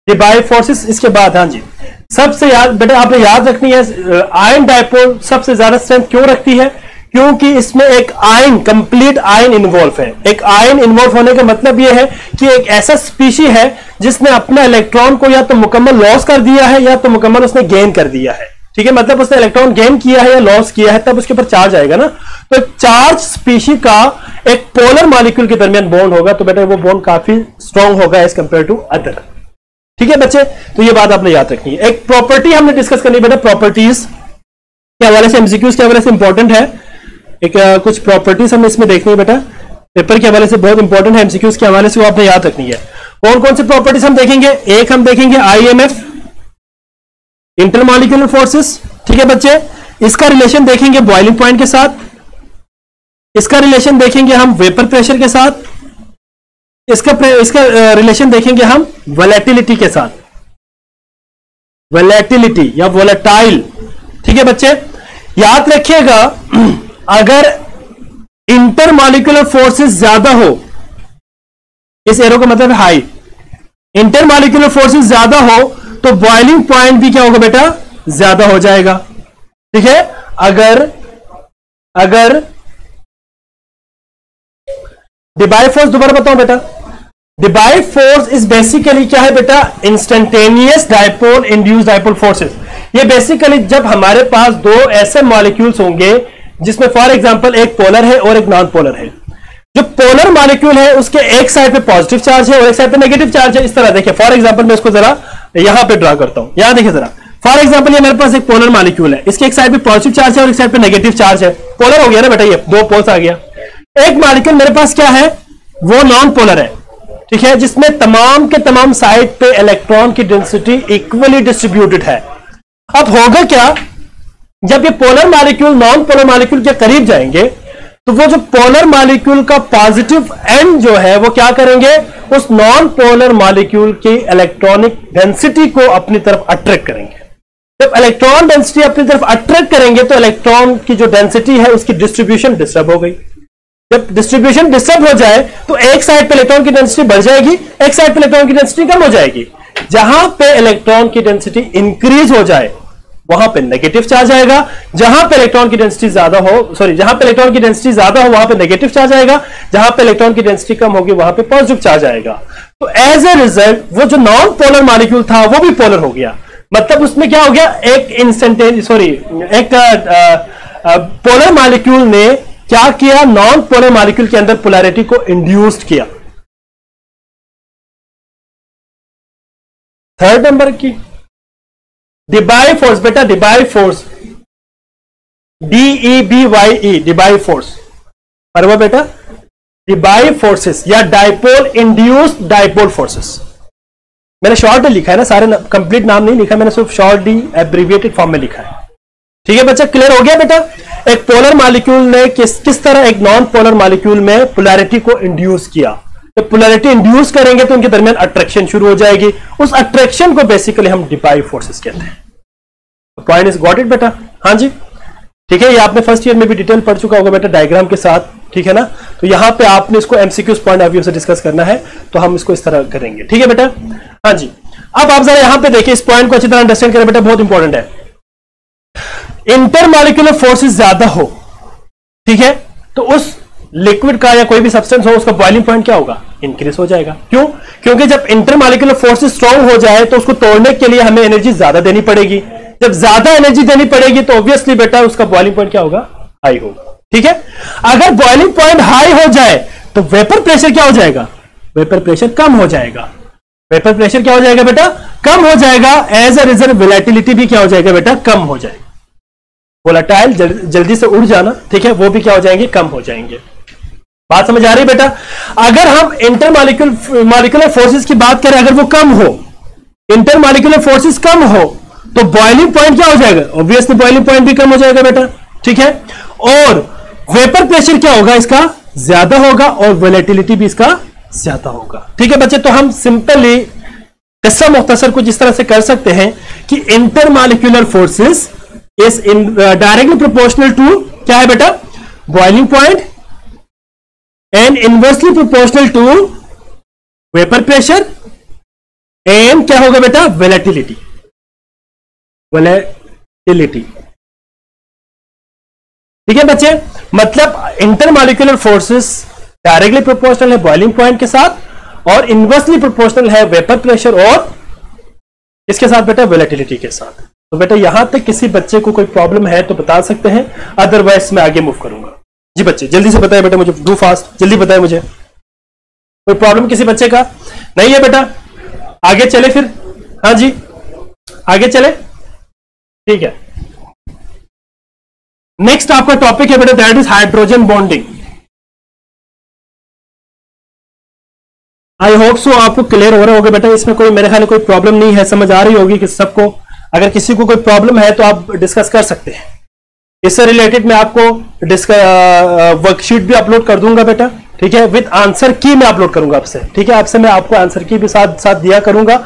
S1: डिबाई फोर्सेस इसके बाद, हाँ जी, सबसे याद बेटा आपने याद रखनी है, आयन डायपोल सबसे ज्यादा स्ट्रेंथ क्यों रखती है? क्योंकि इसमें एक आयन, कंप्लीट आयन इन्वॉल्व है। एक आयन इन्वॉल्व होने का मतलब यह है कि एक ऐसा स्पीशी है जिसने अपने इलेक्ट्रॉन को या तो मुकम्मल लॉस कर दिया है या तो मुकम्मल उसने गेन कर दिया है। ठीक है, मतलब उसने इलेक्ट्रॉन गेन किया है या लॉस किया है, तब उसके ऊपर चार्ज आएगा ना। तो एक चार्ज स्पीशी का एक पोलर मॉलिक्यूल के दरमियान बॉन्ड होगा, तो बेटा वो बॉन्ड काफी स्ट्रॉन्ग होगा एज कंपेयर टू अदर। ठीक है बच्चे, तो ये बात आपने याद रखनी है। एक प्रॉपर्टी हमने डिस्कस करनी है बेटा, प्रॉपर्टीज के हवाले से, एमसीक्यूज के हवाले से इंपॉर्टेंट है। एक कुछ प्रॉपर्टीज हमें इसमें देखनी है बेटा, पेपर के हवाले से बहुत इंपॉर्टेंट है, एमसीक्यूज के हवाले से वो आपने याद रखनी है। कौन कौन सी प्रॉपर्टीज हम देखेंगे? एक हम देखेंगे आईएमएफ, इंटरमॉलिक्यूलर फोर्सेस। ठीक है बच्चे, इसका रिलेशन देखेंगे बॉइलिंग पॉइंट के साथ, इसका रिलेशन देखेंगे हम वेपर प्रेशर के साथ, इसका रिलेशन देखेंगे हम वोलेटिलिटी के साथ, वोलेटिलिटी या वोलेटाइल। ठीक है बच्चे, याद रखिएगा अगर इंटरमॉलिक्यूलर फोर्सेस ज्यादा हो, इस एरो का मतलब हाई, इंटरमॉलिक्यूलर फोर्सेस ज्यादा हो तो बॉइलिंग पॉइंट भी क्या होगा बेटा? ज्यादा हो जाएगा। ठीक है, अगर डिबाई फोर्स, दोबारा बताऊं बेटा, डिबाई फोर्स इज बेसिकली क्या है बेटा? Instantaneous dipole induce dipole forces. ये बेसिकली जब हमारे पास दो ऐसे मॉलिक्यूल्स होंगे जिसमें फॉर एग्जांपल एक पोलर है और एक नॉन पोलर है, जो पोलर मॉलिक्यूल है उसके एक साइड पे पॉजिटिव चार्ज है और एक साइड पे नेगेटिव चार्ज है। इस तरह देखिए, फॉर एग्जांपल मैं इसको जरा यहां पे ड्रा करता हूं, यहां देखिए जरा, फॉर एग्जांपल ये मेरे पास एक पोलर मॉलिक्यूल है, इसके एक साइड पे पॉजिटिव चार्ज है और एक साइड पे नेगेटिव चार्ज है। पोलर हो गया ना बेटा, ये दो पोल्स आ गया। एक मॉलिक्यूल मेरे पास क्या है? वो नॉन पोलर है। ठीक है, जिसमें तमाम के तमाम साइड पे इलेक्ट्रॉन की डेंसिटी इक्वली डिस्ट्रीब्यूटेड है। अब होगा क्या, जब ये polar molecule non polar molecule के करीब जाएंगे तो वो जो पोलर मॉलिक्यूल का पॉजिटिव एंड जो है वो क्या करेंगे? उस नॉन पोलर मॉलिक्यूल की इलेक्ट्रॉनिक डेंसिटी को अपनी तरफ अट्रैक्ट करेंगे। जब इलेक्ट्रॉन डेंसिटी अपनी तरफ अट्रैक्ट करेंगे तो इलेक्ट्रॉन की जो डेंसिटी है उसकी डिस्ट्रीब्यूशन डिस्टर्ब हो गई। जब डिस्ट्रीब्यूशन डिस्टर्ब हो जाए तो एक साइड पे इलेक्ट्रॉन की डेंसिटी बढ़ जाएगी, एक साइड पे इलेक्ट्रॉन की डेंसिटी कम हो जाएगी। जहां पे इलेक्ट्रॉन की डेंसिटी इंक्रीज हो जाए वहां पे नेगेटिव चार्ज आएगा, जहां पे इलेक्ट्रॉन की डेंसिटी ज्यादा हो, जहां पे इलेक्ट्रॉन की डेंसिटी ज्यादा हो वहां पे नेगेटिव चार्ज आएगा, जहां पे इलेक्ट्रॉन की डेंसिटी कम होगी वहां पे पॉजिटिव चार्ज आएगा। तो एज ए रिजल्ट वो जो नॉन पोलर मॉलिक्यूल था वो भी पोलर हो गया। मतलब उसमें क्या हो गया? एक पोलर मॉलिक्यूल ने क्या किया? नॉन पोलर मॉलिक्यूल के अंदर पोलैरिटी को इंड्यूस्ड किया। थर्ड नंबर की डिबाई फोर्स बेटा, Debye force, DEBYE, Debye force. पर बेटा डिबाई फोर्सेस या डायपोल इंड्यूस्ड डायपोल फोर्सेस, मैंने शॉर्ट लिखा है ना, सारे कंप्लीट नाम नहीं लिखा, मैंने सिर्फ शॉर्ट डी एब्रीविएटेड फॉर्म में लिखा है। ठीक है बच्चा, क्लियर हो गया बेटा? एक पोलर मॉलिक्यूल ने किस तरह एक नॉन पोलर मॉलिक्यूल में पोलैरिटी को इंड्यूस किया। जब पोलैरिटी इंड्यूस करेंगे तो उनके दरमियान अट्रैक्शन शुरू हो जाएगी। उस अट्रैक्शन को बेसिकली हम डिबाई फोर्सेस कहते हैं। पॉइंट इज गॉट इट बेटा? हाँ जी, ठीक है। ये आपने फर्स्ट ईयर में भी डिटेल पढ़ चुका होगा बेटा, डायग्राम के साथ। ठीक है ना? तो यहां पे आपने इसको एमसीक्यूज पॉइंट ऑफ व्यू से डिस्कस करना है, तो हम इसको इस तरह करेंगे। ठीक है बेटा? हाँ जी। अब आप जरा यहां पे देखिए, इस पॉइंट को अच्छी तरह अंडरस्टैंड करें बेटा, बहुत इंपॉर्टेंट है। इंटरमॉलिक्यूलर फोर्सेस ज्यादा हो, ठीक है, तो उस लिक्विड का या कोई भी सब्सटेंस हो उसका बॉइलिंग पॉइंट क्या होगा? इंक्रीज हो जाएगा। क्यों? क्योंकि जब इंटरमॉलिक्यूलर फोर्सेस स्ट्रांग हो जाए तो उसको तोड़ने के लिए हमें एनर्जी ज्यादा देनी पड़ेगी। जब ज्यादा एनर्जी देनी पड़ेगी तो ऑब्वियसली बेटा उसका बॉइलिंग पॉइंट क्या होगा? हाई होगा। ठीक है? अगर बॉइलिंग पॉइंट हाई हो जाए तो वेपर प्रेशर क्या हो जाएगा? वेपर प्रेशर कम हो जाएगा। वेपर प्रेशर क्या हो जाएगा बेटा, कम हो जाएगा। एज अ रिजल्ट वोलेटिलिटी भी क्या हो जाएगा बेटा, कम हो जाएगा। वोलेटाइल जल्दी से उड़ जाना, ठीक है, वो भी क्या हो जाएंगे, कम हो जाएंगे। बात समझ आ रही है बेटा। अगर हम इंटरमॉलिक्यूलर फोर्सेस की बात करें, अगर वो कम हो, इंटरमॉलिक्यूलर फोर्सेस कम हो, तो बॉइलिंग पॉइंट क्या हो जाएगा, ऑब्वियसली बॉइलिंग पॉइंट भी कम हो जाएगा बेटा, ठीक है। और वेपर प्रेशर क्या होगा, इसका ज्यादा होगा, और वोलेटिलिटी भी इसका ज्यादा होगा, ठीक है बच्चे। तो हम सिंपली किस्सा मुख्तसर कुछ इस तरह से कर सकते हैं कि intermolecular forces is directly proportional to क्या है बेटा, boiling point, and inversely proportional to vapour pressure, and क्या होगा बेटा, वोलेटिलिटी। वोलेटिलिटी, ठीक है बच्चे। मतलब इंटरमॉलिक्यूलर फोर्सेस डायरेक्टली प्रोपोर्शनल है बॉइलिंग पॉइंट के साथ, और इनवर्सली प्रोपोर्शनल है वेपर प्रेशर और इसके साथ बेटा वोलेटिलिटी के साथ। तो बेटा यहां तक किसी बच्चे को कोई प्रॉब्लम है तो बता सकते हैं, अदरवाइज मैं आगे मूव करूंगा। जी बच्चे जल्दी से बताएं बेटा, मुझे डू फास्ट, जल्दी बताएं मुझे। कोई प्रॉब्लम किसी बच्चे का नहीं है बेटा, आगे चले फिर। हाँ जी आगे चले, ठीक है। नेक्स्ट आपका टॉपिक है बेटा, that is hydrogen bonding. I hope so आपको क्लियर हो रहा होगा बेटा, इसमें कोई मेरे ख्याल कोई प्रॉब्लम नहीं है, समझ आ रही होगी कि सबको। अगर किसी को कोई प्रॉब्लम है तो आप डिस्कस कर सकते हैं। इससे रिलेटेड मैं आपको वर्कशीट भी अपलोड कर दूंगा बेटा, ठीक है, विद आंसर की मैं अपलोड करूंगा आपसे, ठीक है। आपसे मैं आपको आंसर की भी साथ साथ दिया करूंगा।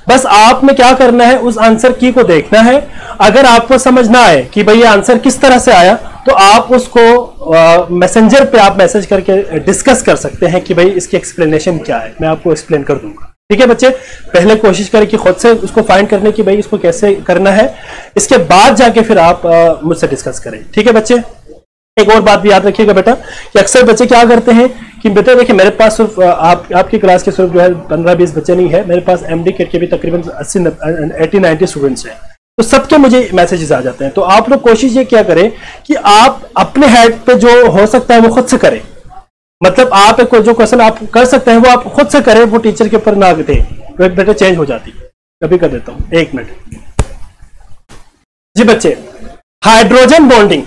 S1: बस आपने क्या करना है, उस आंसर की को देखना है। अगर आपको समझ ना आए कि भाई ये आंसर किस तरह से आया, तो आप उसको मैसेंजर पे आप मैसेज करके डिस्कस कर सकते हैं कि भाई इसकी एक्सप्लेनेशन क्या है, मैं आपको एक्सप्लेन कर दूंगा, ठीक है बच्चे। पहले कोशिश करें कि खुद से उसको फाइंड करने की भाई इसको कैसे करना है, इसके बाद जाके फिर आप मुझसे डिस्कस करें, ठीक है बच्चे। एक और बात भी याद रखिएगा बेटा कि अक्सर बच्चे क्या करते हैं कि बेटा देखिए मेरे पास सिर्फ आपकी क्लास के सिर्फ जो है 15-20 बच्चे नहीं है, मेरे पास एमडी के भी तकरीबन 80-90 स्टूडेंट्स हैं, तो सबके मुझे मैसेजेस आ जाते हैं। तो आप लोग कोशिश ये क्या करें कि आप अपने हेड पे जो हो सकता है वो खुद से करें। मतलब आप एक जो क्वेश्चन आप कर सकते हैं वो आप खुद से करें, वो टीचर के ऊपर ना दे, बेटा चेंज हो जाती है। कभी कर देता हूं, एक मिनट जी बच्चे। Hydrogen bonding,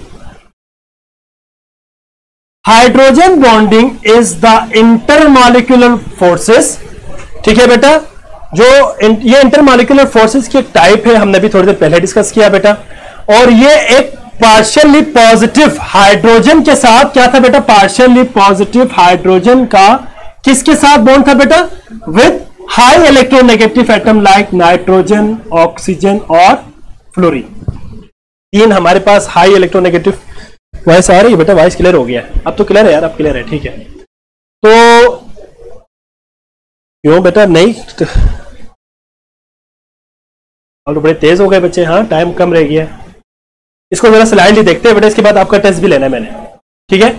S1: hydrogen bonding is the intermolecular forces, ठीक है बेटा। जो ये इंटरमॉलिक्यूलर फोर्सेस की एक टाइप है, हमने भी थोड़ी देर पहले डिस्कस किया बेटा। और ये एक पार्शियली पॉजिटिव हाइड्रोजन के साथ क्या था बेटा, पार्शियली पॉजिटिव हाइड्रोजन का किसके साथ बॉन्ड था बेटा, with high electronegative atom like nitrogen, oxygen और फ्लोरीन। तीन हमारे पास हाई इलेक्ट्रोनेगेटिव। वॉइस आ रही है बेटा, वॉइस क्लियर हो गया है, अब तो क्लियर है यार, अब क्लियर है, ठीक है। तो क्यों बेटा नहीं, और तो बड़े तेज हो गए बच्चे, हाँ टाइम कम रह गया। इसको जरा स्लाइडली देखते हैं बेटा, इसके बाद आपका टेस्ट भी लेना है मैंने, ठीक है।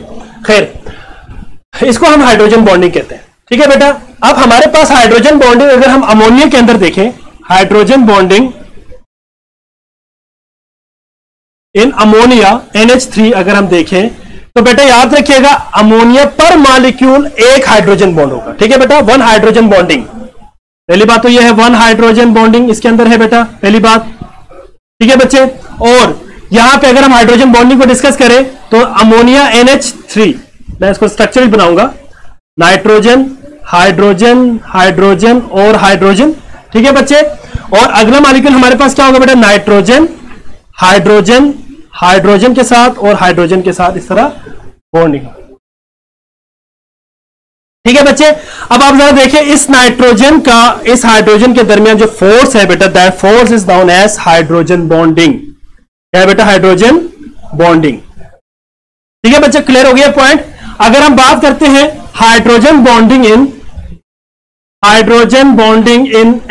S1: खैर इसको हम हाइड्रोजन बॉन्डिंग कहते हैं, ठीक है बेटा। अब हमारे पास हाइड्रोजन बॉन्डिंग अगर हम अमोनिया के अंदर देखें, hydrogen bonding in ammonia NH3 अगर हम देखें तो बेटा याद रखिएगा अमोनिया पर मॉलिक्यूल एक हाइड्रोजन बॉन्ड होगा, ठीक है बेटा, वन हाइड्रोजन बॉन्डिंग। पहली बात तो यह है, वन हाइड्रोजन बॉन्डिंग इसके अंदर है बेटा, पहली बात, ठीक है बच्चे। और यहां पे अगर हम हाइड्रोजन बॉन्डिंग को डिस्कस करें तो अमोनिया NH3, मैं इसको स्ट्रक्चर भी बनाऊंगा, नाइट्रोजन, हाइड्रोजन, हाइड्रोजन और हाइड्रोजन, ठीक है बच्चे। और अगला मॉलिक्यूल हमारे पास क्या होगा बेटा, नाइट्रोजन, हाइड्रोजन, हाइड्रोजन के साथ और हाइड्रोजन के साथ इस तरह बॉन्डिंग, ठीक है बच्चे। अब आप जरा देखिए इस नाइट्रोजन का इस हाइड्रोजन के दरमियान जो फोर्स है बेटा, that force is known as hydrogen bonding. क्या है बेटा, हाइड्रोजन बॉन्डिंग, ठीक है बच्चे, क्लियर हो गया पॉइंट। अगर हम बात करते हैं hydrogen bonding in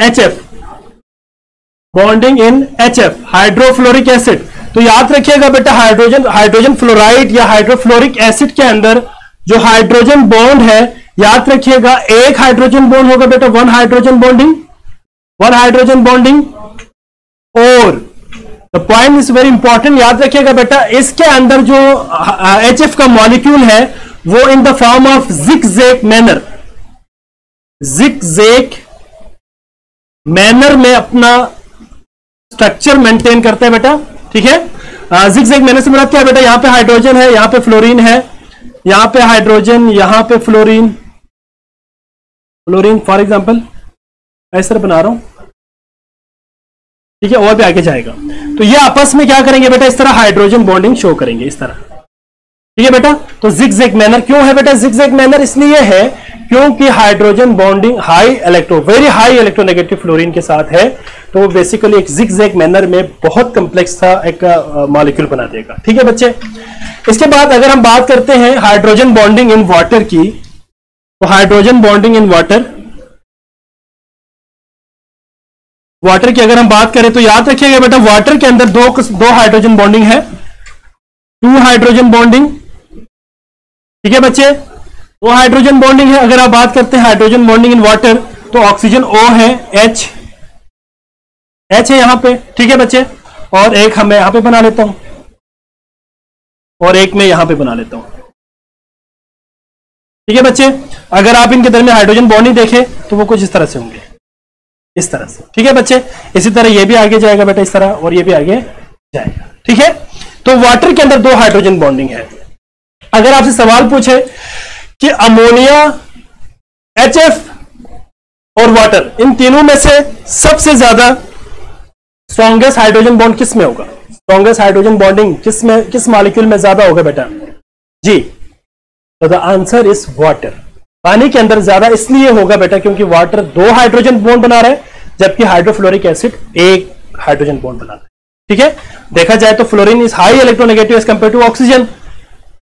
S1: HF, bonding in HF hydrofluoric acid, तो याद रखिएगा बेटा हाइड्रोजन फ्लोराइड या हाइड्रोफ्लोरिक एसिड के अंदर जो हाइड्रोजन बॉन्ड है, याद रखिएगा एक हाइड्रोजन बॉन्ड होगा बेटा, वन हाइड्रोजन बॉन्डिंग। और the point is very important, याद रखिएगा बेटा इसके अंदर जो HF का मॉलिक्यूल है वो in the form of zigzag manner, zigzag manner में अपना स्ट्रक्चर मेंटेन करते हैं बेटा, ठीक है। जिगजैग मैनर से मतलब क्या है बेटा, यहां पे हाइड्रोजन है, यहां पे फ्लोरीन है, यहां पे हाइड्रोजन, यहां पे फ्लोरीन, फ्लोरीन फॉर एग्जांपल इस तरह बना रहा हूं, ठीक है, और भी आगे जाएगा। तो ये आपस में क्या करेंगे बेटा, इस तरह हाइड्रोजन बॉन्डिंग शो करेंगे इस तरह, ठीक है बेटा। तो जिगजैग मैनर क्यों है बेटा, जिगजैग मैनर इसलिए है क्योंकि hydrogen bonding very high electronegative fluorine के साथ है, तो बेसिकली एक जिगजैग मैनर में बहुत कंप्लेक्स सा एक मॉलिक्यूल बना देगा, ठीक है बच्चे। इसके बाद अगर हम बात करते हैं हाइड्रोजन बॉन्डिंग इन वाटर की, तो हाइड्रोजन बॉन्डिंग इन वाटर की अगर हम बात करें तो याद रखिएगा बेटा, वाटर के अंदर दो हाइड्रोजन बॉन्डिंग है, 2 हाइड्रोजन बॉन्डिंग, ठीक है बच्चे, 2 हाइड्रोजन बॉन्डिंग है। अगर आप बात करते हैं हाइड्रोजन बॉन्डिंग इन वाटर, तो ऑक्सीजन O है, H है यहां पे, ठीक है बच्चे, और एक मैं यहां पे बना लेता हूं, और एक मैं यहां पे बना लेता हूं, ठीक है बच्चे। अगर आप इनके दरमियान हाइड्रोजन बॉन्डिंग देखें तो वो कुछ इस तरह से होंगे, इस तरह से, ठीक है बच्चे। इसी तरह ये भी आगे जाएगा बेटा इस तरह, और ये भी आगे जाएगा, ठीक है। तो वाटर के अंदर 2 हाइड्रोजन बॉन्डिंग है। अगर आपसे सवाल पूछे कि अमोनिया, HF और वाटर, इन तीनों में से सबसे ज्यादा स्ट्रॉन्गेस्ट हाइड्रोजन बॉन्ड किस में होगा, स्ट्रॉन्गेस्ट हाइड्रोजन बॉन्डिंग किस मॉलिक्यूल में ज्यादा होगा बेटा जी, तो द आंसर इज वाटर। पानी के अंदर ज्यादा इसलिए होगा बेटा क्योंकि वाटर 2 हाइड्रोजन बॉन्ड बना रहा है, जबकि हाइड्रोफ्लोरिक एसिड 1 हाइड्रोजन बॉन्ड बना रहा है, ठीक है। देखा जाए तो fluorine is high electronegative as compare to oxygen,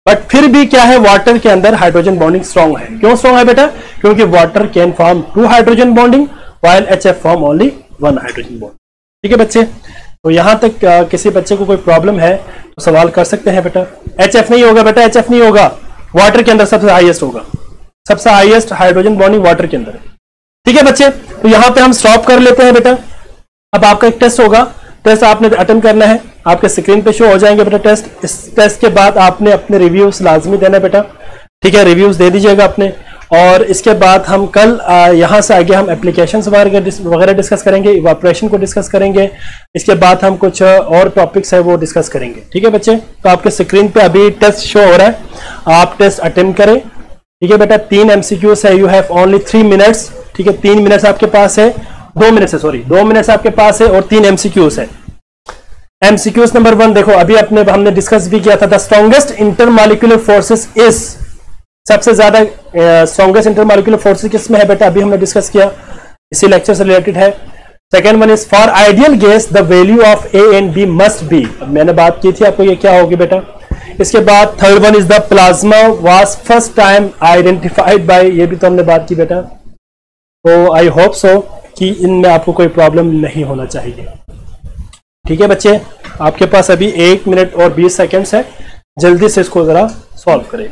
S1: but फिर भी क्या है, वाटर के अंदर हाइड्रोजन बॉन्डिंग स्ट्रॉन्ग है। क्यों स्ट्रॉन्ग है बेटा, क्योंकि water can form 2 hydrogen bonding while HF form only 1 hydrogen bond, ठीक है बच्चे। तो यहां तक किसी बच्चे को कोई प्रॉब्लम है तो सवाल कर सकते हैं बेटा। HF नहीं होगा बेटा, HF नहीं होगा, वाटर के अंदर सबसे हाईएस्ट होगा, सबसे हाईएस्ट हाइड्रोजन बॉन्डिंग वाटर के अंदर है, ठीक है बच्चे। तो यहां पे हम स्टॉप कर लेते हैं बेटा। अब आपका एक टेस्ट होगा, टेस्ट आपने अटेंड करना है, आपके स्क्रीन पे शो हो जाएंगे बेटा टेस्ट। इस टेस्ट के बाद आपने अपने रिव्यूज लाजमी देना बेटा, ठीक है, रिव्यूज दे दीजिएगा अपने। और इसके बाद हम कल यहाँ से आगे हम एप्लीकेशंस वगैरह डिस्कस करेंगे, इवापोरेशन को डिस्कस करेंगे, इसके बाद हम कुछ और टॉपिक्स है वो डिस्कस करेंगे, ठीक है बच्चे। तो आपके स्क्रीन पे अभी टेस्ट शो हो रहा है, आप टेस्ट अटेंड करें, ठीक है बेटा। 3 MCQs है, यू हैव ओनली 3 मिनट्स, ठीक है, 3 मिनट्स आपके पास है, 2 मिनट्स है, सॉरी 2 मिनट्स आपके पास है, और 3 MCQs है। MCQs नंबर 1 देखो, अभी हमने डिस्कस भी किया था, the strongest intermolecular forces is, सबसे ज्यादा स्ट्रॉन्गेस्ट इंटरमॉलिक्यूलर फोर्सेस किस में है बेटा, अभी हमने डिस्कस किया, इसी लेक्चर से रिलेटेड है। Second one is for ideal gas the value of A and B must be, मैंने बात की थी आपको, ये क्या होगी बेटा। इसके बाद third one is the plasma was first time identified by, ये भी तो हमने बात की बेटा। तो आई होप सो कि इनमें आपको कोई प्रॉब्लम नहीं होना चाहिए, ठीक है बच्चे। आपके पास अभी 1 मिनट और 20 सेकेंड्स है, जल्दी से इसको जरा सॉल्व करें।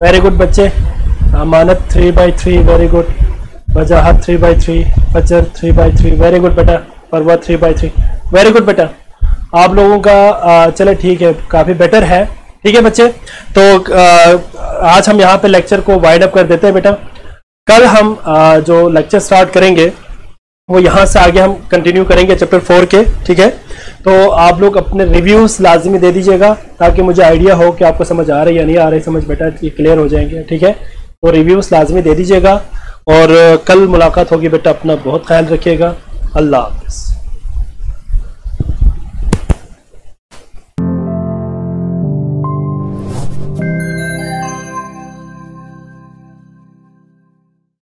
S1: वेरी गुड बच्चे, अमानत 3/3, वेरी गुड, वजाहत 3/3, फजर 3/3, वेरी गुड बेटा, परवा 3/3, वेरी गुड बेटा। आप लोगों का चले ठीक है, काफी बेटर है, ठीक है बच्चे। तो आज हम यहाँ पे लेक्चर को वाइड अप कर देते हैं बेटा। कल हम जो लेक्चर स्टार्ट करेंगे वो यहाँ से आगे हम कंटिन्यू करेंगे चैप्टर 4 के, ठीक है। तो आप लोग अपने रिव्यूज लाजमी दे दीजिएगा ताकि मुझे आइडिया हो कि आपको समझ आ रही है या नहीं आ रही समझ बेटा, ये क्लियर हो जाएंगे, ठीक है। तो रिव्यूज लाजमी दे दीजिएगा, और कल मुलाकात होगी बेटा। अपना बहुत ख्याल रखिएगा, अल्लाह हाफिज़।